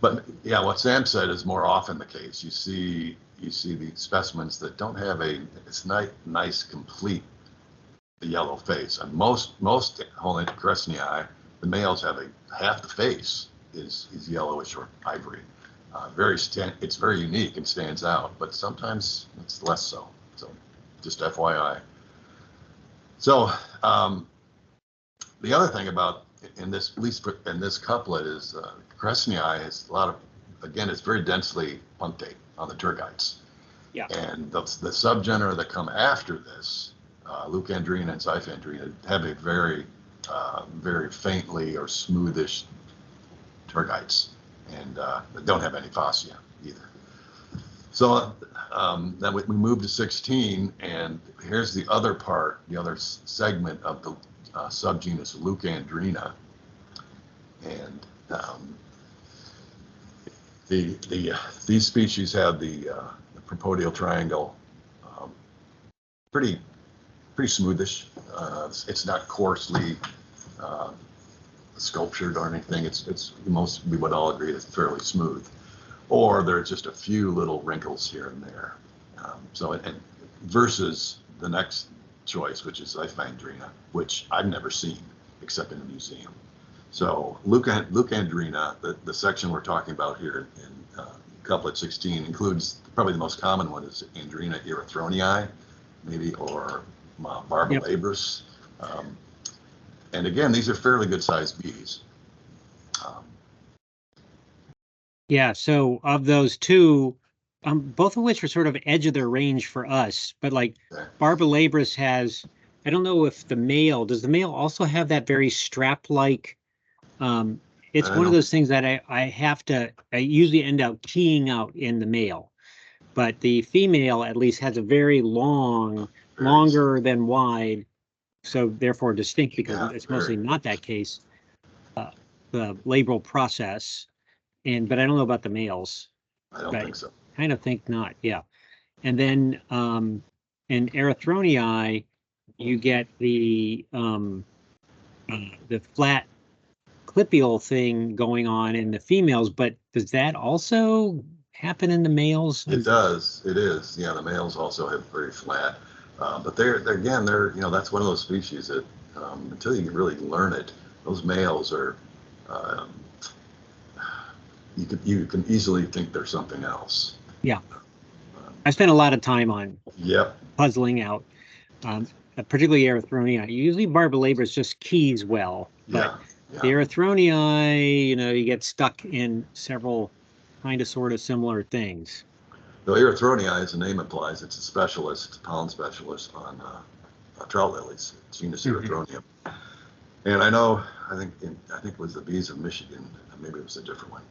S3: but yeah, what Sam said is more often the case. You see the specimens that don't have it's nice complete yellow face, and most cressonii, the males have half the face is yellowish or ivory. It's very unique and stands out, but sometimes it's less so. So just FYI. So the other thing about at least in this couplet is cressonii is a lot of, again, it's very densely punctate on the tergites.
S1: Yeah.
S3: And the subgenera that come after this, Leucandrena and Xiphandrena, have a very, very faintly or smoothish tergites, and don't have any fascia either. So then we move to 16, and here's the other part, the other segment of the subgenus Leucandrena, and these species have the propodial triangle pretty smoothish. It's not coarsely sculptured or anything. We would all agree it's fairly smooth, or there's just a few little wrinkles here and there. And versus the next choice, which is Xiphandrena, which I've never seen except in a museum. So Leucandrena, the section we're talking about here in couplet 16, includes probably the most common one is Andrena erythronii, maybe, or barbalabris. And again, these are fairly good sized bees.
S1: So of those two, both of which are sort of edge of their range for us, but like barbalabris has I don't know if the male, does the male also have that very strap-like, it's
S3: I
S1: one of
S3: don't-
S1: those things that I usually end up keying out in the male. But the female at least has a very long,
S3: Very
S1: longer than wide, so therefore distinct because
S3: Yeah,
S1: it's mostly
S3: very.
S1: not that case, the labral process. But I don't know about the males.
S3: I don't
S1: Right.
S3: think so.
S1: Kind of think not, yeah. And then in Erythronii, you get the flat clipial thing going on in the females, but does that also happen in the males?
S3: It does. It is. Yeah, the males also have very flat, but that's one of those species that until you really learn it, those males are. Um, you can easily think they're something else.
S1: Yeah. I spent a lot of time on
S3: Yep.
S1: puzzling out, particularly Erythronii. Usually Barbalabras just keys well, but the Erythronii, you get stuck in several kind of sort of similar things.
S3: The Erythronii, as the name implies, it's a specialist, pollen specialist on trout lilies, genus Erythronium. And I think it was the bees of Michigan, maybe it was a different one.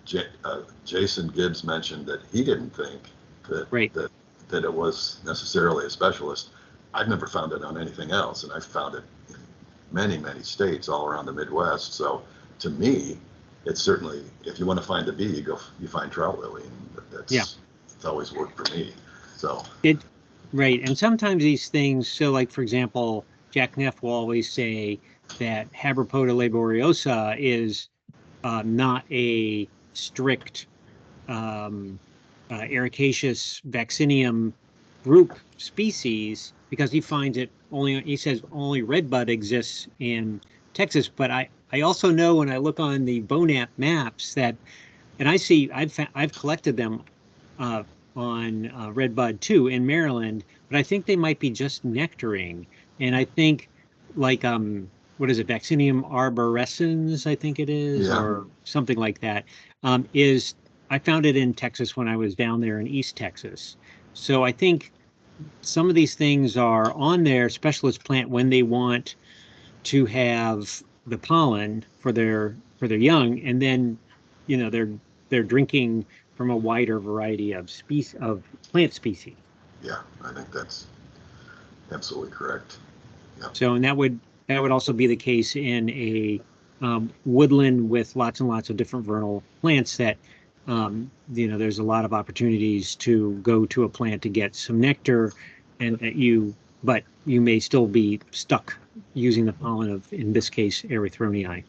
S3: Jason Gibbs mentioned that he didn't think that it was necessarily a specialist. I've never found it on anything else, and I've found it in many, many states all around the Midwest. So to me, it's certainly, if you want to find a bee, you find trout lily, and it's always worked for me. So
S1: Right, and sometimes these things, so like for example, Jack Neff will always say that Habropoda laboriosa is not a strict Ericaceous vaccinium group species because he finds it he says only redbud exists in Texas. But I also know when I look on the BONAP maps that, and I see I've collected them on redbud too in Maryland, but I think they might be just nectaring. And I think like what is it, Vaccinium arborescens, I think it is, or something like that, I found it in Texas when I was down there in East Texas. So I think some of these things are on their specialist plant when they want to have the pollen for their young, and then they're drinking from a wider variety of plant species.
S3: Yeah, I think that's absolutely correct. Yeah.
S1: So, and that would also be the case in a woodland with lots and lots of different vernal plants that there's a lot of opportunities to go to a plant to get some nectar, and but you may still be stuck using the pollen of, in this case, Erythronii.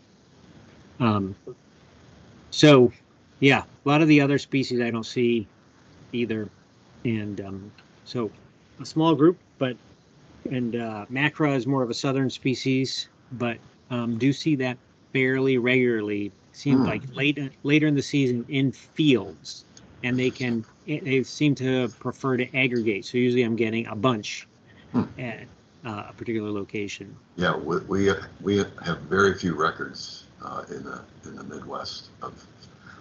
S1: So yeah, a lot of the other species I don't see either. And so a small group, and Macra is more of a southern species, but do see that fairly regularly. Seems like later in the season in fields, and they seem to prefer to aggregate. So usually I'm getting a bunch at a particular location.
S3: Yeah, we have very few records in the Midwest of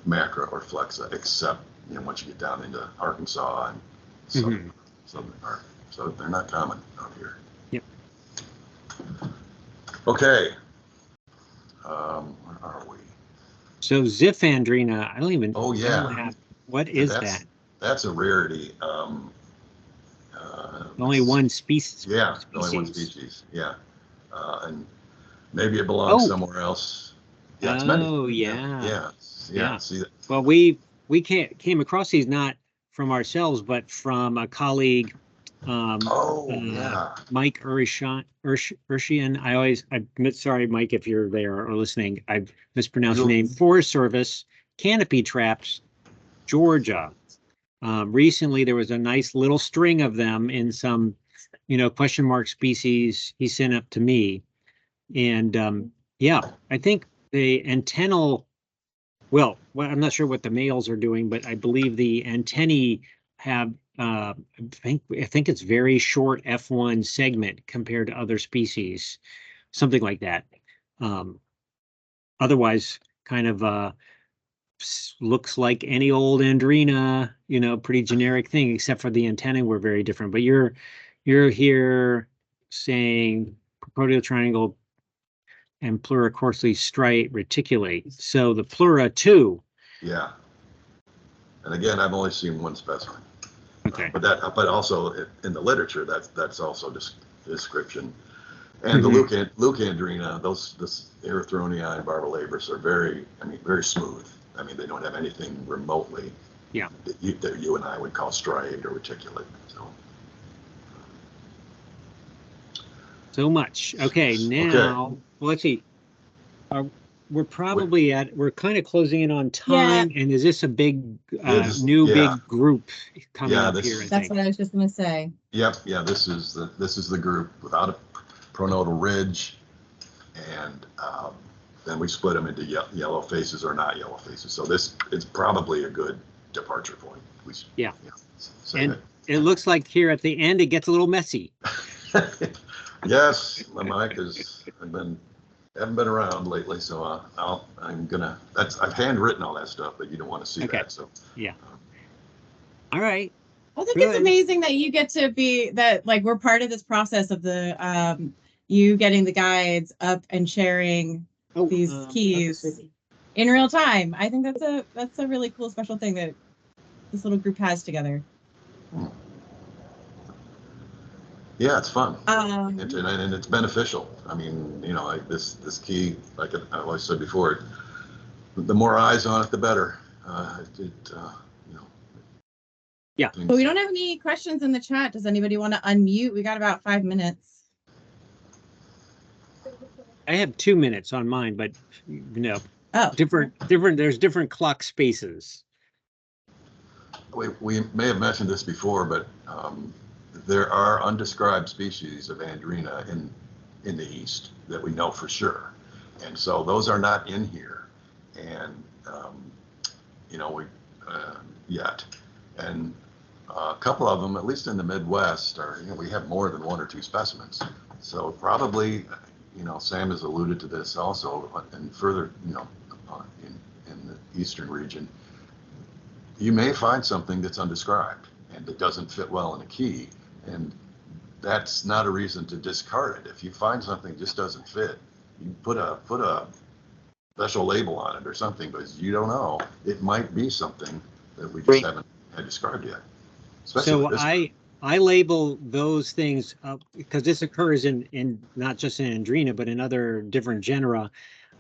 S3: Macra or Flexa, except once you get down into Arkansas and southern part. So they're not common out here.
S1: Yep.
S3: Okay. Where are we?
S1: So Xiphandrena, I don't even.
S3: Oh yeah.
S1: Know what is that?
S3: That's a rarity.
S1: Only one species.
S3: Yeah, only one species. Yeah, and maybe it belongs somewhere else. Yeah, it's many.
S1: Oh yeah.
S3: Yeah. See that?
S1: Well, we came across these not from ourselves, but from a colleague. Mike Urshian. Sorry, Mike, if you're there or listening, I've mispronounced your name. Forest Service, canopy traps, Georgia. Recently, there was a nice little string of them in some, question mark species he sent up to me. And I think the antennal, well, I'm not sure what the males are doing, but I believe the antennae have, I think it's very short F1 segment compared to other species, something like that. Otherwise, kind of looks like any old Andrena, pretty generic thing, except for the antennae were very different. But you're here saying proteal triangle and pleura coarsely striate reticulate. So the pleura too.
S3: Yeah. And again, I've only seen one specimen.
S1: Okay.
S3: But also in the literature, that's also description. And the
S1: Mm-hmm.
S3: Leucandrena, this Erythronia and Barbalabris are very smooth. I mean, they don't have anything remotely that you and I would call striate or reticulate.
S1: So much. Okay, now let's see. We're probably we're kind of closing in on time. And is this a big big group coming up here?
S2: That's what I was just going to say.
S3: Yep. Yeah. This is the group without a pronotal ridge, and then we split them into yellow faces or not yellow faces. So this is probably a good departure point.
S1: And it looks like here at the end it gets a little messy.
S3: Yes, my mic haven't been around lately, so I've handwritten all that stuff, but you don't want to see that. So
S1: all right.
S2: I think it's amazing that you get to be like we're part of this process of the you getting the guides up and sharing these keys in real time. I think that's a really cool special thing that this little group has together.
S3: Yeah, it's fun, and it's beneficial. I mean, this key, like I always said before, the more eyes on it, the better.
S2: But we don't have any questions in the chat. Does anybody want to unmute? We got about 5 minutes.
S1: I have 2 minutes on mine, but different. There's different clock spaces.
S3: We may have mentioned this before, but there are undescribed species of Andrena in the East that we know for sure, and so those are not in here, and yet, and a couple of them, at least in the Midwest, we have more than 1 or 2 specimens. So probably, Sam has alluded to this also, and further, in the eastern region, you may find something that's undescribed and that doesn't fit well in a key, and that's not a reason to discard it. If you find something just doesn't fit, you put a special label on it or something, because you don't know. It might be something that we just haven't had described yet.
S1: So I label those things because this occurs in not just in Andrena, but in other different genera.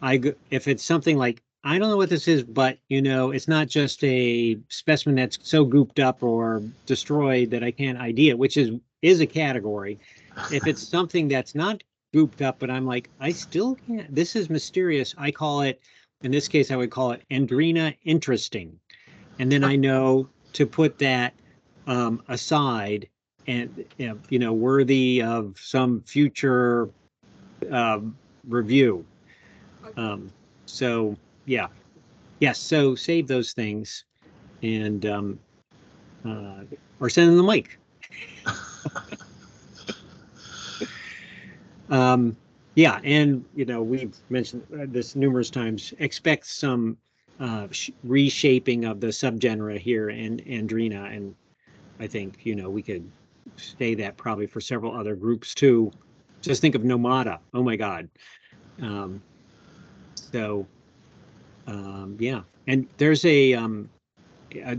S1: If it's something like, I don't know what this is, but it's not just a specimen that's so gooped up or destroyed that I can't ID it, which is a category. If it's something that's not gooped up, but I'm like, I still can't, this is mysterious. I call it, in this case, I would call it Andrena interesting. And then I know to put that aside and, worthy of some future review. So so save those things and or send them the mic. And we've mentioned this numerous times. Expect some reshaping of the subgenera here in Andrena, and I think we could say that probably for several other groups too. Just think of Nomada. Oh my God. And there's a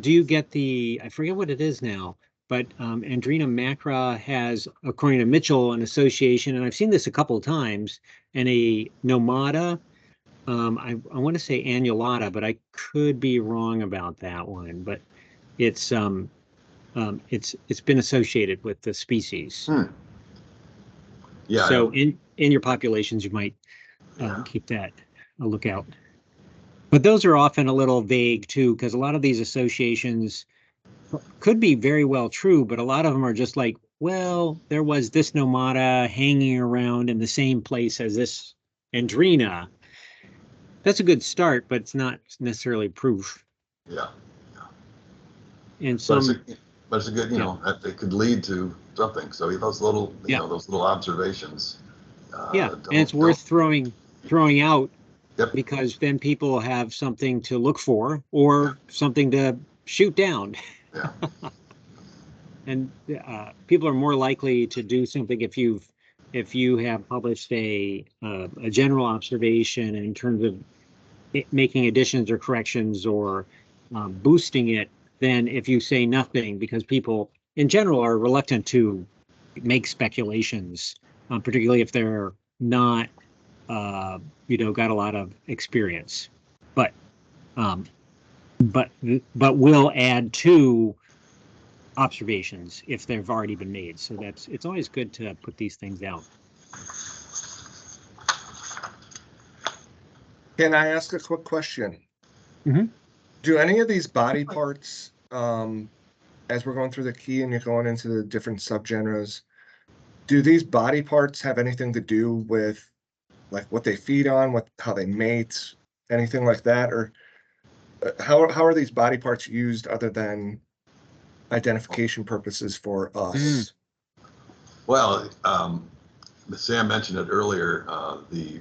S1: do you get I forget what it is now, but Andrena macra has, according to Mitchell, an association, and I've seen this a couple of times, and a Nomada, I want to say annulata, but I could be wrong about that one, but it's been associated with the species. So in your populations you might keep that a lookout. But those are often a little vague too, because a lot of these associations could be very well true, but a lot of them are just like, well, there was this Nomada hanging around in the same place as this Andrena. That's a good start, but it's not necessarily proof.
S3: Yeah.
S1: And
S3: but it's a good, it could lead to something. So those little, those little observations.
S1: And it's worth throwing out. Yep. Because then people have something to look for or something to shoot down. Yeah. And people are more likely to do something if you've if you have published a general observation in terms of making additions or corrections or boosting it, then if you say nothing, because people in general are reluctant to make speculations, particularly if they're not, got a lot of experience, but will add to observations if they've already been made. So it's always good to put these things out.
S4: Can I ask a quick question?
S1: Mm-hmm.
S4: Do any of these body parts, as we're going through the key and you're going into the different subgenres, do these body parts have anything to do with like what they feed on, how they mate, anything like that? Or how are these body parts used other than identification purposes for us?
S3: Well, Sam mentioned it earlier, the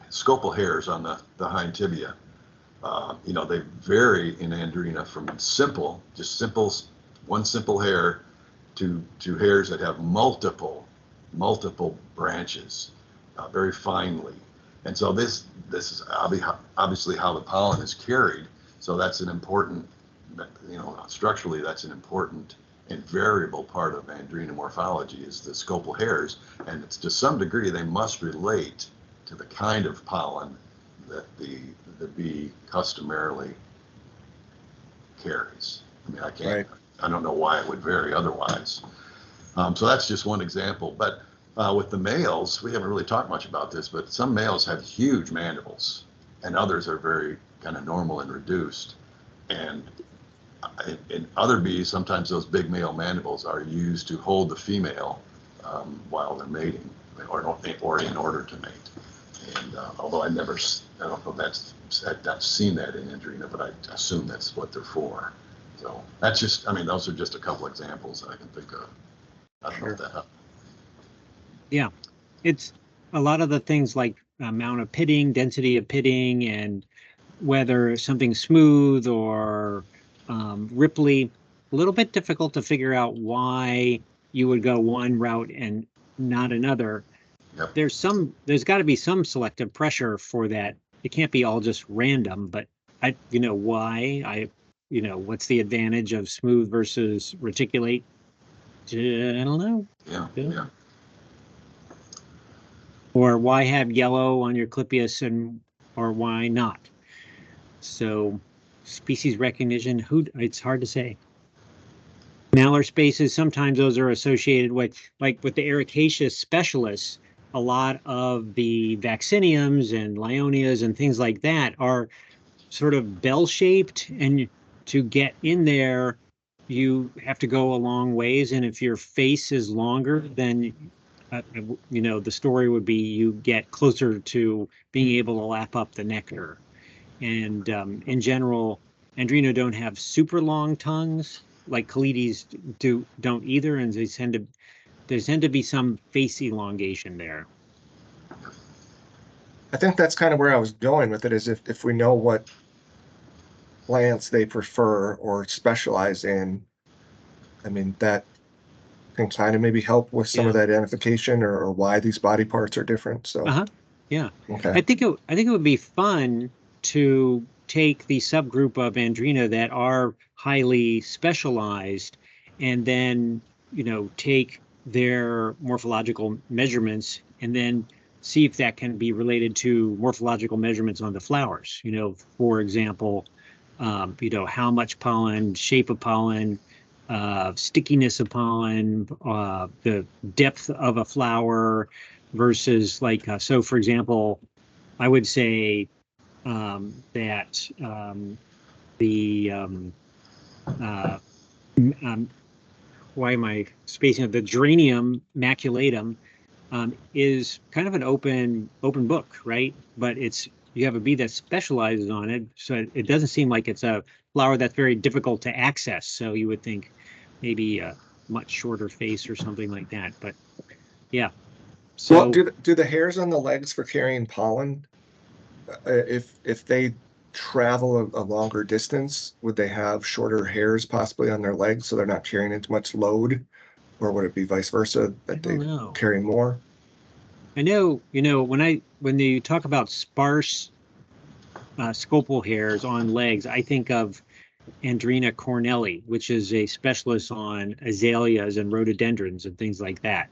S3: scopal hairs on the hind tibia, they vary in Andrena from one simple hair to hairs that have multiple branches, very finely. And so this is obviously how the pollen is carried. So that's an important, structurally that's an important and variable part of Andrena morphology is the scopal hairs, and it's to some degree they must relate to the kind of pollen that the bee customarily carries. I mean, I don't know why it would vary otherwise. So that's just one example. But with the males, we haven't really talked much about this, but some males have huge mandibles, and others are very kind of normal and reduced. And in other bees, sometimes those big male mandibles are used to hold the female while they're mating, or in order to mate. And although I don't know if I've seen that in Andrena, but I assume that's what they're for. So that's just, those are just a couple examples that I can think of. I don't know if that helps.
S1: Yeah, it's a lot of the things like amount of pitting, density of pitting, and whether something's smooth or ripply. A little bit difficult to figure out why you would go one route and not another.
S3: Yep.
S1: There's got to be some selective pressure for that. It can't be all just random, but why? What's the advantage of smooth versus reticulate? I don't know.
S3: Yeah.
S1: Or why have yellow on your Clypeus or why not? So species recognition, it's hard to say. Malar spaces, sometimes those are associated with, like with the ericaceous specialists, a lot of the vacciniums and Lyonias and things like that are sort of bell-shaped, and to get in there, you have to go a long ways. And if your face is longer, then the story would be you get closer to being able to lap up the nectar. And in general, Andrena don't have super long tongues like Calides don't either, and there tend to be some face elongation there.
S4: I think that's kind of where I was going with it, is if we know what plants they prefer or specialize in, that can kind of maybe help with some of that identification or why these body parts are different. So
S1: yeah.
S4: Okay.
S1: I think it would be fun to take the subgroup of Andrena that are highly specialized and then take their morphological measurements and then see if that can be related to morphological measurements on the flowers. For example, how much pollen, shape of pollen, stickiness of pollen, the depth of a flower versus so for example, I would say that why am I spacing out? The geranium maculatum is kind of an open book, right? But you have a bee that specializes on it, so it doesn't seem like it's a flower that's very difficult to access. So you would think maybe a much shorter face or something like that. But yeah. So
S4: well, do the hairs on the legs for carrying pollen, if they travel a longer distance, would they have shorter hairs possibly on their legs so they're not carrying as much load Or would it be vice versa,
S1: I
S4: that
S1: don't
S4: they
S1: know.
S4: carry more?
S1: I know, when you talk about sparse scopal hairs on legs, I think of Andrena cornelli, which is a specialist on azaleas and rhododendrons and things like that.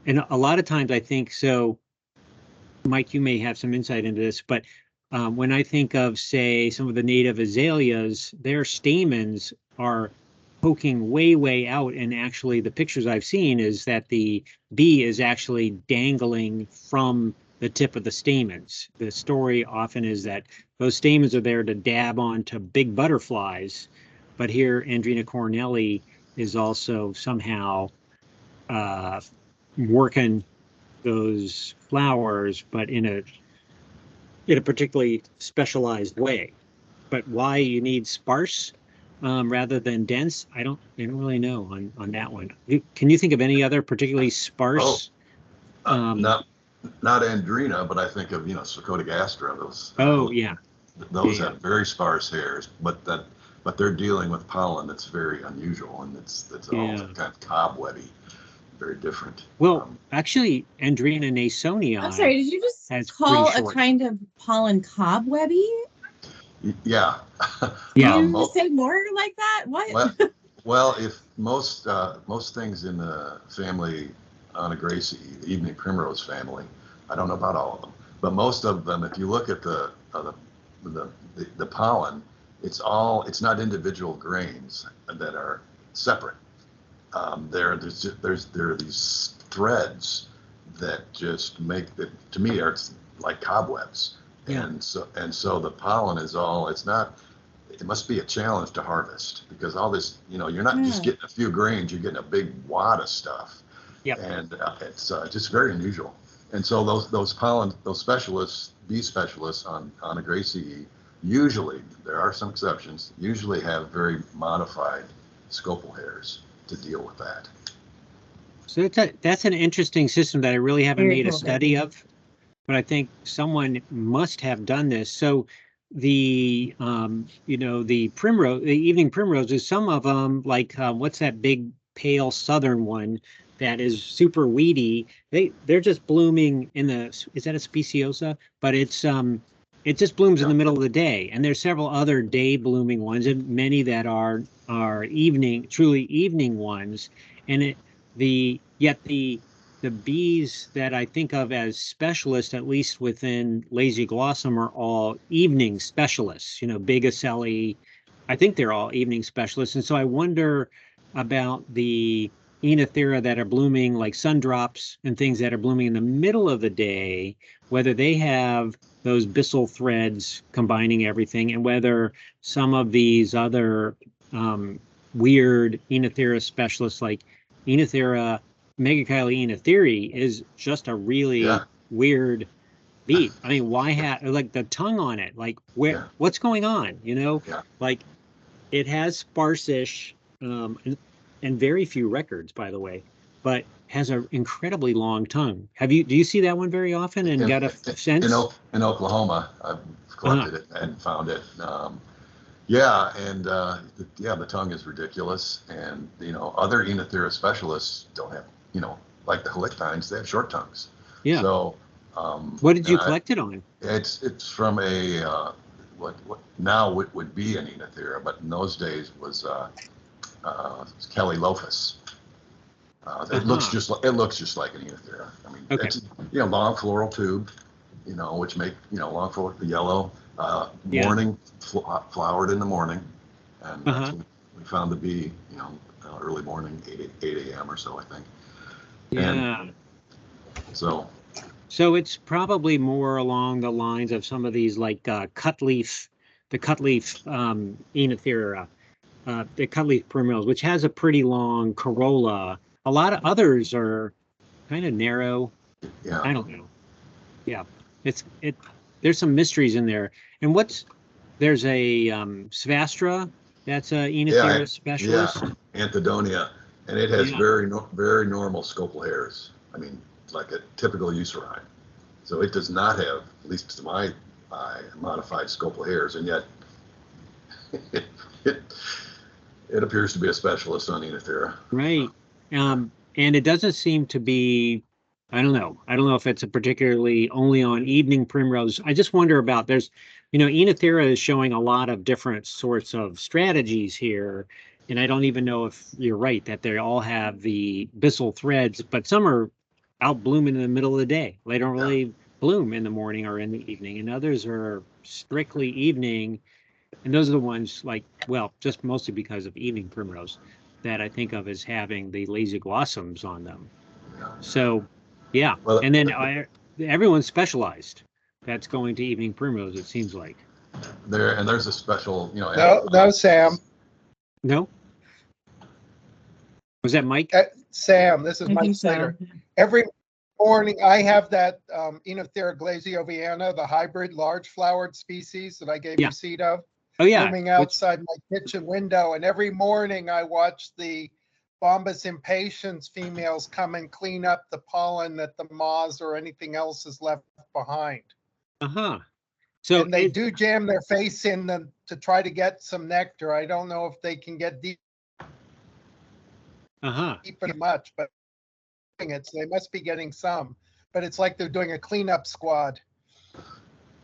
S1: And a lot of times I think so, Mike, you may have some insight into this, but when I think of, say, some of the native azaleas, their stamens are poking way, way out. And actually, the pictures I've seen is that the bee is actually dangling from the tip of the stamens. The story often is that those stamens are there to dab onto big butterflies. But here, Andrena cornelli is also somehow working those flowers, but in a particularly specialized way. But why you need sparse rather than dense, I don't really know on that one. Can you think of any other particularly sparse?
S3: Not Andrena, but I think of Sarcodegastra. Those
S1: Yeah.
S3: have very sparse hairs, but they're dealing with pollen that's very unusual, and it's all kind of cobwebby, very different.
S1: Well, actually, Andrena nasonii.
S2: I'm sorry, did you just call a kind of pollen cobwebby?
S3: Yeah.
S1: Yeah.
S2: Can you say more like that? What?
S3: Well, if most things in the family Onagraceae, the evening primrose family, I don't know about all of them, but most of them, if you look at the pollen, it's not individual grains that are separate. There are these threads that just make it, to me, it's like cobwebs.
S1: Yeah.
S3: And so the pollen is all, it must be a challenge to harvest, because all this, you're not just getting a few grains, you're getting a big wad of stuff.
S1: Yep.
S3: And it's just very unusual. And so those specialists, bee specialists on Onagraceae, usually, there are some exceptions, usually have very modified scopal hairs to deal with that.
S1: So that's an interesting system that I really haven't made a study of, but I think someone must have done this. So the the evening primroses, some of them, like what's that big pale southern one that is super weedy? They're just blooming is that a speciosa? But it just blooms in the middle of the day. And there's several other day blooming ones, and many that are truly evening ones. And yet the bees that I think of as specialists, at least within Lazy Glossum, are all evening specialists. Big Acelli, I think they're all evening specialists. And so I wonder about the Oenothera that are blooming, like sundrops and things that are blooming in the middle of the day, whether they have those byssal threads combining everything, and whether some of these other weird Oenothera specialists, like Oenothera megachile oenotheri, is just a really weird bee. I mean, why like the tongue on it? Like what's going on? Like it has sparse-ish and very few records, by the way, but has an incredibly long tongue. Do you see that one very often and got a sense?
S3: In Oklahoma, I've collected it and found it. The tongue is ridiculous, and other Oenothera specialists don't have, like the halictines, they have short tongues.
S1: Yeah.
S3: So,
S1: what did you collect it on?
S3: It's from a what now would be an Oenothera, but in those days was Kelly Lophus. It looks just like an Oenothera. I mean, it's long floral tube, which make long floral yellow. Morning flowered in the morning, and that's when we found the bee. Early morning, 8 a.m. or so, I think.
S1: Yeah.
S3: And so
S1: it's probably more along the lines of some of these, like the cutleaf Oenothera, the cutleaf primrose, which has a pretty long corolla. A lot of others are kind of narrow.
S3: Yeah.
S1: I don't know. Yeah, there's some mysteries in there. And there's a Svastra, that's a Oenothera specialist.
S3: Yeah, Anthedonia, and it has very normal scopal hairs. I mean, like a typical Eucerine. So it does not have, at least to my eye, modified scopal hairs, and yet It appears to be a specialist on Enithera.
S1: Right. And it doesn't seem to be, I don't know. I don't know if it's a particularly only on evening primrose. I just wonder about there's, Enithera is showing a lot of different sorts of strategies here. And I don't even know if you're right that they all have the byssal threads, but some are out blooming in the middle of the day. They don't really bloom in the morning or in the evening. And others are strictly evening. And those are the ones just mostly because of evening primrose that I think of as having the lazy blossoms on them. So, yeah.
S3: Well,
S1: and then everyone's specialized. That's going to evening primrose, it seems like.
S3: There's a special,
S5: No, Sam.
S1: No? Was that Mike?
S5: Sam, this is
S2: I
S5: Mike
S2: think so.
S5: Slater. Every morning I have that Enithera glasioviana, the hybrid large flowered species that I gave you seed of.
S1: Oh, yeah.
S5: Blooming outside my kitchen window, and every morning I watch the Bombus impatiens females come and clean up the pollen that the moths or anything else is left behind.
S1: So
S5: and they do jam their face in them to try to get some nectar. I don't know if they can get deep in much, but they must be getting some. But it's like they're doing a cleanup squad.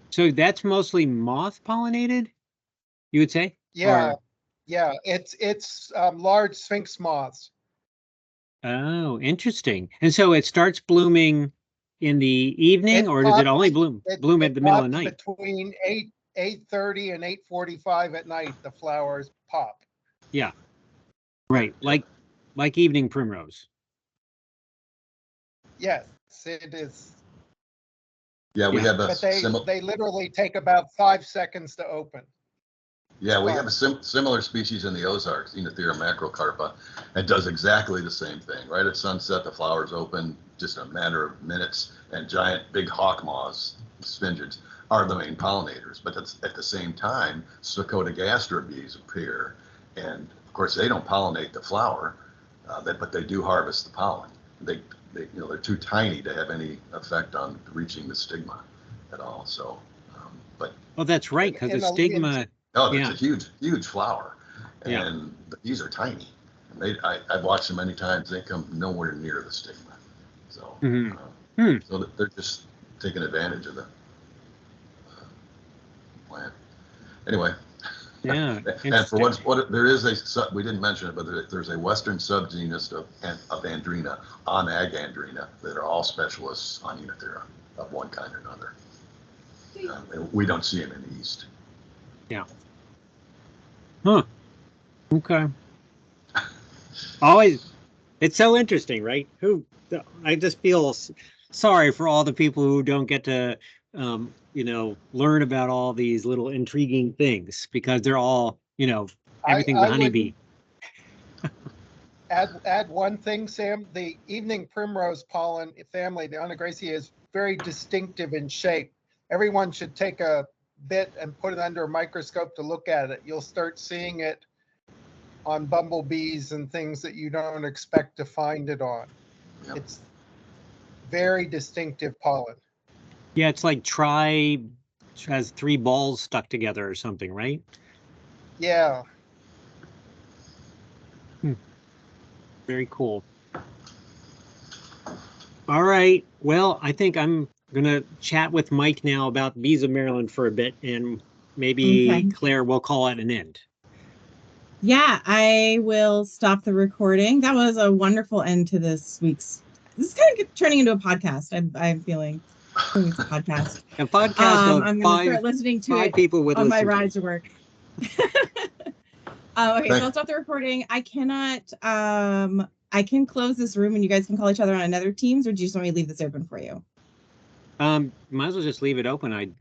S1: So that's mostly moth pollinated, you would say?
S5: Yeah, yeah. It's large sphinx moths.
S1: Oh, interesting. And so it starts blooming in the evening, or does it only bloom at the middle of the night?
S5: Between 8:30 and 8:45 at night, the flowers pop.
S1: Yeah, right. Like evening primrose.
S5: Yes, it is.
S3: Yeah, we have a
S5: But they literally take about 5 seconds to open.
S3: Yeah, we have a similar species in the Ozarks, Enithera macrocarpa, and does exactly the same thing. Right at sunset, the flowers open just a matter of minutes, and giant big hawk moths, sphingids, are the main pollinators. But at the same time, Scotogastra bees appear, and of course they don't pollinate the flower, but they do harvest the pollen. They're too tiny to have any effect on reaching the stigma at all. So, but
S1: that's right, because the stigma.
S3: It's a huge flower, and the bees are tiny. And I've watched them many times. They come nowhere near the stigma, so so they're just taking advantage of the plant. Anyway, and for what there is we didn't mention it, but there's a western subgenus of Andrena, Gonandrena, that are all specialists on Enithera of one kind or another. We don't see them in the east.
S1: Yeah. Okay. Always, it's so interesting, right? I just feel sorry for all the people who don't get to, learn about all these little intriguing things, because they're all, everything's a honeybee.
S5: Add one thing, Sam. The evening primrose pollen family, the Gonandrena, is very distinctive in shape. Everyone should take a bit and put it under a microscope to look at it. You'll start seeing it on bumblebees and things that you don't expect to find it on. Yep. It's very distinctive pollen.
S1: Yeah, it's like has 3 balls stuck together or something, right?
S5: Yeah.
S1: Very cool. All right. Well, I think I'm going to chat with Mike now about bees of Maryland for a bit, and maybe Claire will call it an end.
S2: Yeah, I will stop the recording. That was a wonderful end to this week's. This is kind of turning into a podcast. I'm feeling it's a podcast.
S1: A podcast.
S2: I'm going to start listening to it
S1: people with
S2: on my ride to work. Okay, so I'll stop the recording. I cannot. I can close this room, and you guys can call each other on another Teams, or do you just want me to leave this open for you?
S1: Might as well just leave it open.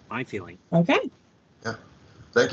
S1: My feeling.
S2: Okay.
S3: Yeah. Thank you.